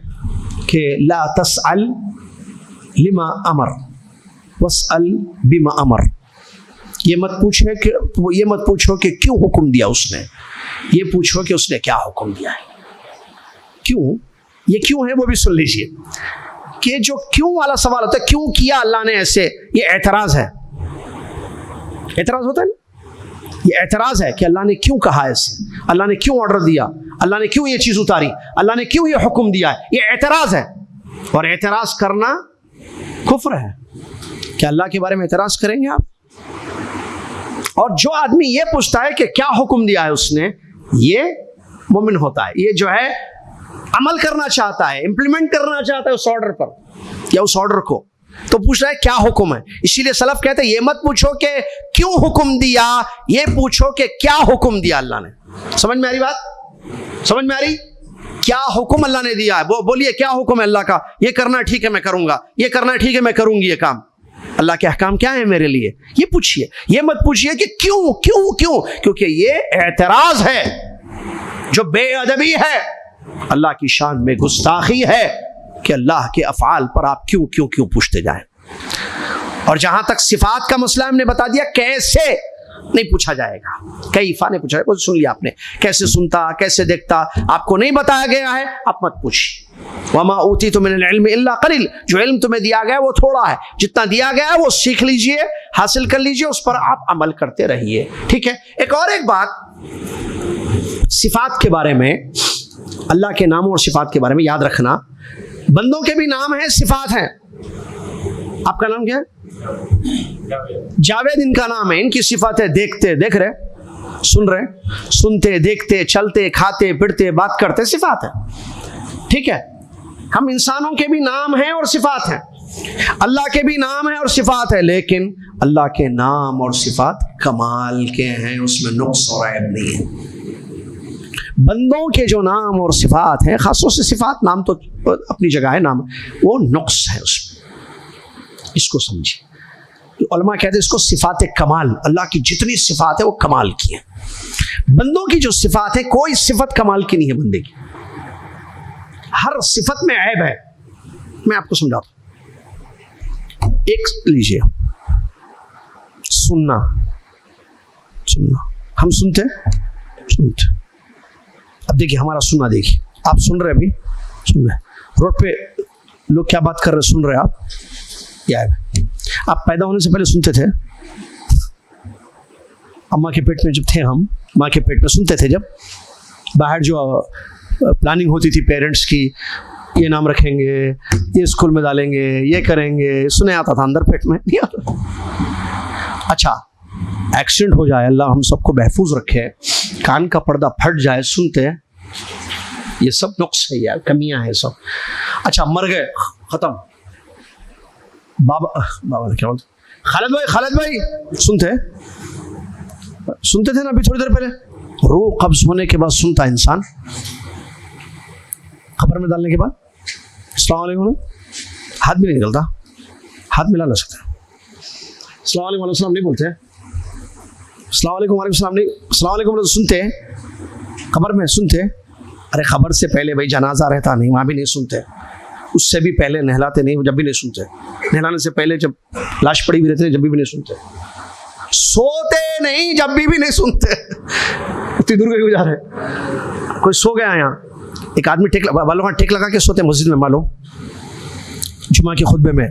Speaker 2: کہ لا تسأل لما امر واسأل بما امر. یہ مت پوچھو کہ کیوں حکم دیا اس نے, یہ پوچھو کہ اس نے کیا حکم دیا ہے. کیوں, یہ کیوں ہے وہ بھی سن لیجئے, کہ جو کیوں والا سوال ہوتا ہے, کیوں کیا اللہ نے ایسے, یہ اعتراض ہے. اعتراض ہوتا ہے نا, یہ اعتراض ہے کہ اللہ نے کیوں کہا ایسے, اللہ نے کیوں آرڈر دیا, اللہ نے کیوں یہ چیز اتاری, اللہ نے کیوں یہ حکم دیا ہے. یہ اعتراض ہے, اور اعتراض کرنا کفر ہے. کیا اللہ کے بارے میں اعتراض کریں گے آپ؟ اور جو آدمی یہ پوچھتا ہے کہ کیا حکم دیا ہے اس نے, یہ مومن ہوتا ہے. یہ جو ہے عمل کرنا چاہتا ہے, امپلیمنٹ کرنا چاہتا ہے اس آرڈر پر یا اس آرڈر کو, تو پوچھ رہا ہے کیا حکم ہے. اسی لیے سلف کہتے ہیں یہ مت پوچھو کہ کیوں حکم دیا, یہ پوچھو کہ کیا حکم دیا اللہ نے. سمجھ میں آ رہی بات, سمجھ میں آ رہی, کیا حکم اللہ نے دیا ہے, وہ بولیے کیا حکم ہے اللہ کا, یہ کرنا ٹھیک ہے میں کروں گا, یہ کرنا ٹھیک ہے میں کروں گی, یہ کام اللہ کے احکام کیا ہیں میرے لیے, یہ پوچھیے. یہ مت پوچھیے کہ کیوں کیوں کیوں, کیونکہ یہ اعتراض ہے جو بے ادبی ہے, اللہ کی شان میں گستاخی ہے کہ اللہ کے افعال پر آپ کیوں کیوں کیوں پوچھتے جائیں. اور جہاں تک صفات کا مسئلہ ہم نے بتا دیا, کیسے نہیں پوچھا جائے گا, کیفا نہیں پوچھا جائے گا. سن لیا آپ نے, کیسے سنتا, کیسے دیکھتا, آپ کو نہیں بتایا گیا ہے, آپ مت پوچھیے. وما اوتیتم من العلم الا قلیل, جو علم تمہیں دیا گیا ہے وہ تھوڑا ہے, جتنا دیا گیا ہے وہ سیکھ لیجئے, حاصل کر لیجئے, اس پر آپ عمل کرتے رہیے. ٹھیک ہے. ایک بات صفات کے بارے میں, اللہ کے ناموں اور صفات کے بارے میں یاد رکھنا, بندوں کے بھی نام ہیں, صفات ہیں. آپ کا نام کیا ہے؟ جاوید ان کا نام ہے, ان کی صفات ہے دیکھتے, دیکھ رہے, سن رہے, سنتے, دیکھتے, چلتے, کھاتے, پڑتے, بات کرتے, صفات ہے. ٹھیک ہے. ہم انسانوں کے بھی نام ہیں اور صفات ہیں, اللہ کے بھی نام ہیں اور صفات ہے, لیکن اللہ کے نام اور صفات کمال کے ہیں, اس میں نقص اور عیب نہیں ہے. بندوں کے جو نام اور صفات ہیں, خاص طور سے صفات, نام تو اپنی جگہ ہے, نام وہ نقص ہے اس میں, اس کو سمجھیے. علماء کہتے ہیں اس کو صفات کمال, اللہ کی جتنی صفات ہے وہ کمال کی ہیں. بندوں کی جو صفات ہے, کوئی صفت کمال کی نہیں ہے بندے کی, ہر صفت میں عیب ہے. میں آپ کو سمجھاتا ہوں. ایک لیجیے, سننا, ہم سنتے. اب دیکھیے ہمارا سننا, دیکھیے آپ سن رہے, ابھی سن رہے, روڈ پہ لوگ کیا بات کر رہے, سن رہے آپ. کیا ہے, آپ پیدا ہونے سے پہلے سنتے تھے, اماں کے پیٹ میں جب تھے ہم, ماں کے پیٹ میں سنتے تھے. جب باہر جو پلاننگ ہوتی تھی پیرنٹس کی, یہ نام رکھیں گے, یہ اسکول میں ڈالیں گے, یہ کریں گے, سنے آتا تھا اندر پیٹ میں, نہیں آتا. اچھا ایکسیڈنٹ ہو جائے, اللہ ہم سب کو محفوظ رکھے, کان کا پردہ پھٹ جائے, سنتے, یہ سب نقص ہے یار, کمیاں ہیں سب. اچھا مر گئے, ختم. بابا کیا بولتے, خالد بھائی سنتے تھے نا ابھی تھوڑی دیر پہلے, روح قبض ہونے کے بعد سنتا انسان, خبر میں ڈالنے کے بعد السلام علیکم ہاتھ بھی نہیں نکلتا, ہاتھ ملا نہ سکتے. السلام علیکم وعلیکم السلام نہیں بولتے, السلام علیکم وعلیکم السلام نہیں, السلام علیکم سنتے خبر میں سنتے. ارے خبر سے پہلے بھائی جنازہ رہتا نہیں, وہاں بھی نہیں سنتے. اس سے بھی پہلے نہلاتے نہیں, جب بھی نہیں سنتے. نہلانے سے پہلے جب لاش پڑی بھی رہتے جب بھی نہیں سنتے. سوتے نہیں جب بھی نہیں سنتے. اتنی دور کیوں جا رہے؟ کوئی سو گیا یہاں, ایک آدمی ٹیک لگا کے سوتے مسجد میں, معلوم جمعہ کے خطبے میں,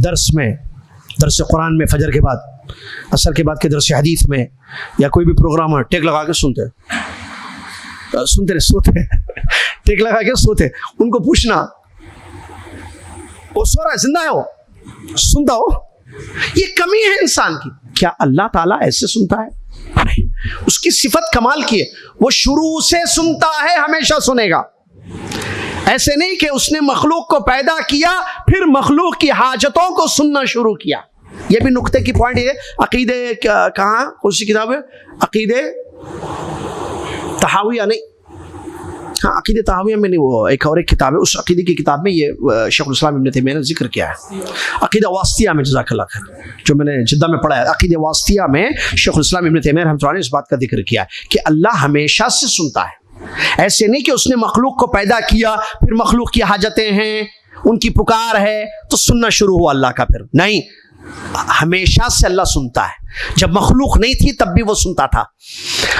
Speaker 2: درس قرآن میں, فجر کے بعد, عصر کے بعد کے درس حدیث میں, یا کوئی بھی پروگرام ہے, ٹیک لگا کے سنتے سوتے ٹیک لگا کے سوتے. ان کو پوچھنا وہ سو رہا ہے زندہ ہے, وہ سنتا ہو. یہ کمی ہے انسان کی. کیا اللہ تعالیٰ ایسے سنتا ہے؟ نہیں. اس کی صفت کمال کی ہے, وہ شروع سے سنتا ہے, ہمیشہ سنے گا. ایسے نہیں کہ اس نے مخلوق کو پیدا کیا پھر مخلوق کی حاجتوں کو سننا شروع کیا. یہ بھی نقطے کی پوائنٹ ہے. عقیدے کہاں کون سی کتاب ہے؟ عقیدے تحاویہ نہیں, ہاں عقیدے تحاویہ میں نہیں, وہ ایک اور ایک کتاب ہے. اس عقیدے کی کتاب میں یہ شیخ الاسلام ابن تیمیہ نے ذکر کیا ہے. عقیدہ واسطیہ میں, جزاک اللہ خیر, جو میں نے جدہ میں پڑھا ہے, عقیدہ واسطیہ میں شیخ الاسلام ابن تیمیہ رحمۃ اللہ علیہ نے اس بات کا ذکر کیا ہے کہ اللہ ہمیشہ سے سنتا ہے. ایسے نہیں کہ اس نے مخلوق کو پیدا کیا پھر مخلوق کی حاجتیں ہیں, ان کی پکار ہے تو سننا شروع ہوا اللہ کا. پھر نہیں, ہمیشہ سے اللہ سنتا ہے. جب مخلوق نہیں تھی تب بھی وہ سنتا تھا,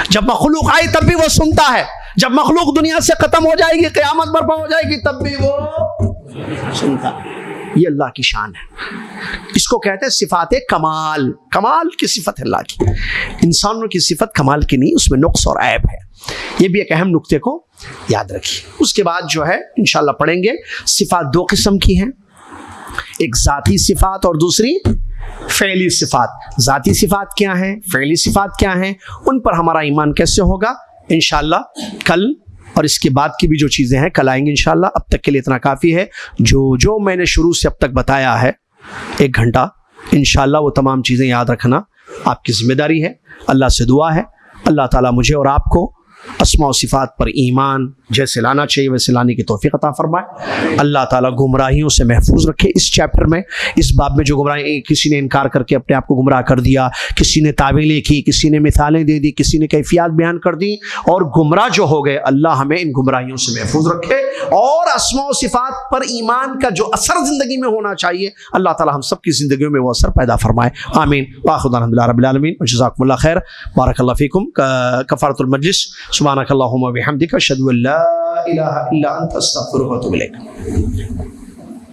Speaker 2: جب مخلوق آئی تب بھی وہ سنتا ہے, جب مخلوق دنیا سے ختم ہو جائے گی, قیامت برپا ہو جائے گی, تب بھی وہ سنتا ہے. یہ اللہ کی شان ہے. اس کو کہتے ہیں صفات کمال. کمال کی صفت ہے اللہ کی. انسانوں کی صفت کمال کی نہیں, اس میں نقص اور عیب ہے. یہ بھی ایک اہم نقطے کو یاد رکھیے. اس کے بعد جو ہے انشاءاللہ پڑھیں گے. صفات دو قسم کی ہیں, ایک ذاتی صفات اور دوسری فعلی صفات. ذاتی صفات کیا ہیں, فعلی صفات کیا ہیں, ان پر ہمارا ایمان کیسے ہوگا انشاءاللہ کل, اور اس کے بعد کی بھی جو چیزیں ہیں کل آئیں گے انشاءاللہ. اب تک کے لیے اتنا کافی ہے. جو میں نے شروع سے اب تک بتایا ہے 1 گھنٹہ, انشاءاللہ وہ تمام چیزیں یاد رکھنا آپ کی ذمہ داری ہے. اللہ سے دعا ہے اللہ تعالیٰ مجھے اور آپ کو اسماء و صفات پر ایمان جیسے لانا چاہیے ویسے لانے کی توفیق عطا فرمائے. اللہ تعالیٰ گمراہیوں سے محفوظ رکھے. اس چیپٹر میں, اس باب میں جو گمراہی, کسی نے انکار کر کے اپنے آپ کو گمراہ کر دیا, کسی نے تعویلیں کی, کسی نے مثالیں دے دی, کسی نے کیفیات بیان کر دی, اور گمراہ جو ہو گئے, اللہ ہمیں ان گمراہیوں سے محفوظ رکھے. اور اسماء و صفات پر ایمان کا جو اثر زندگی میں ہونا چاہیے, اللہ تعالیٰ ہم سب کی زندگیوں میں وہ اثر پیدا فرمائے. آمین. وآخر دعوانا الحمدللہ رب العالمین. جزاکم اللہ خیر. بارک اللہ فیکم. کفارۃ المجلس. سبحانک اللہم و بحمدک اشہد ان لا الہ الا انت استغفرک و اتوب الیک.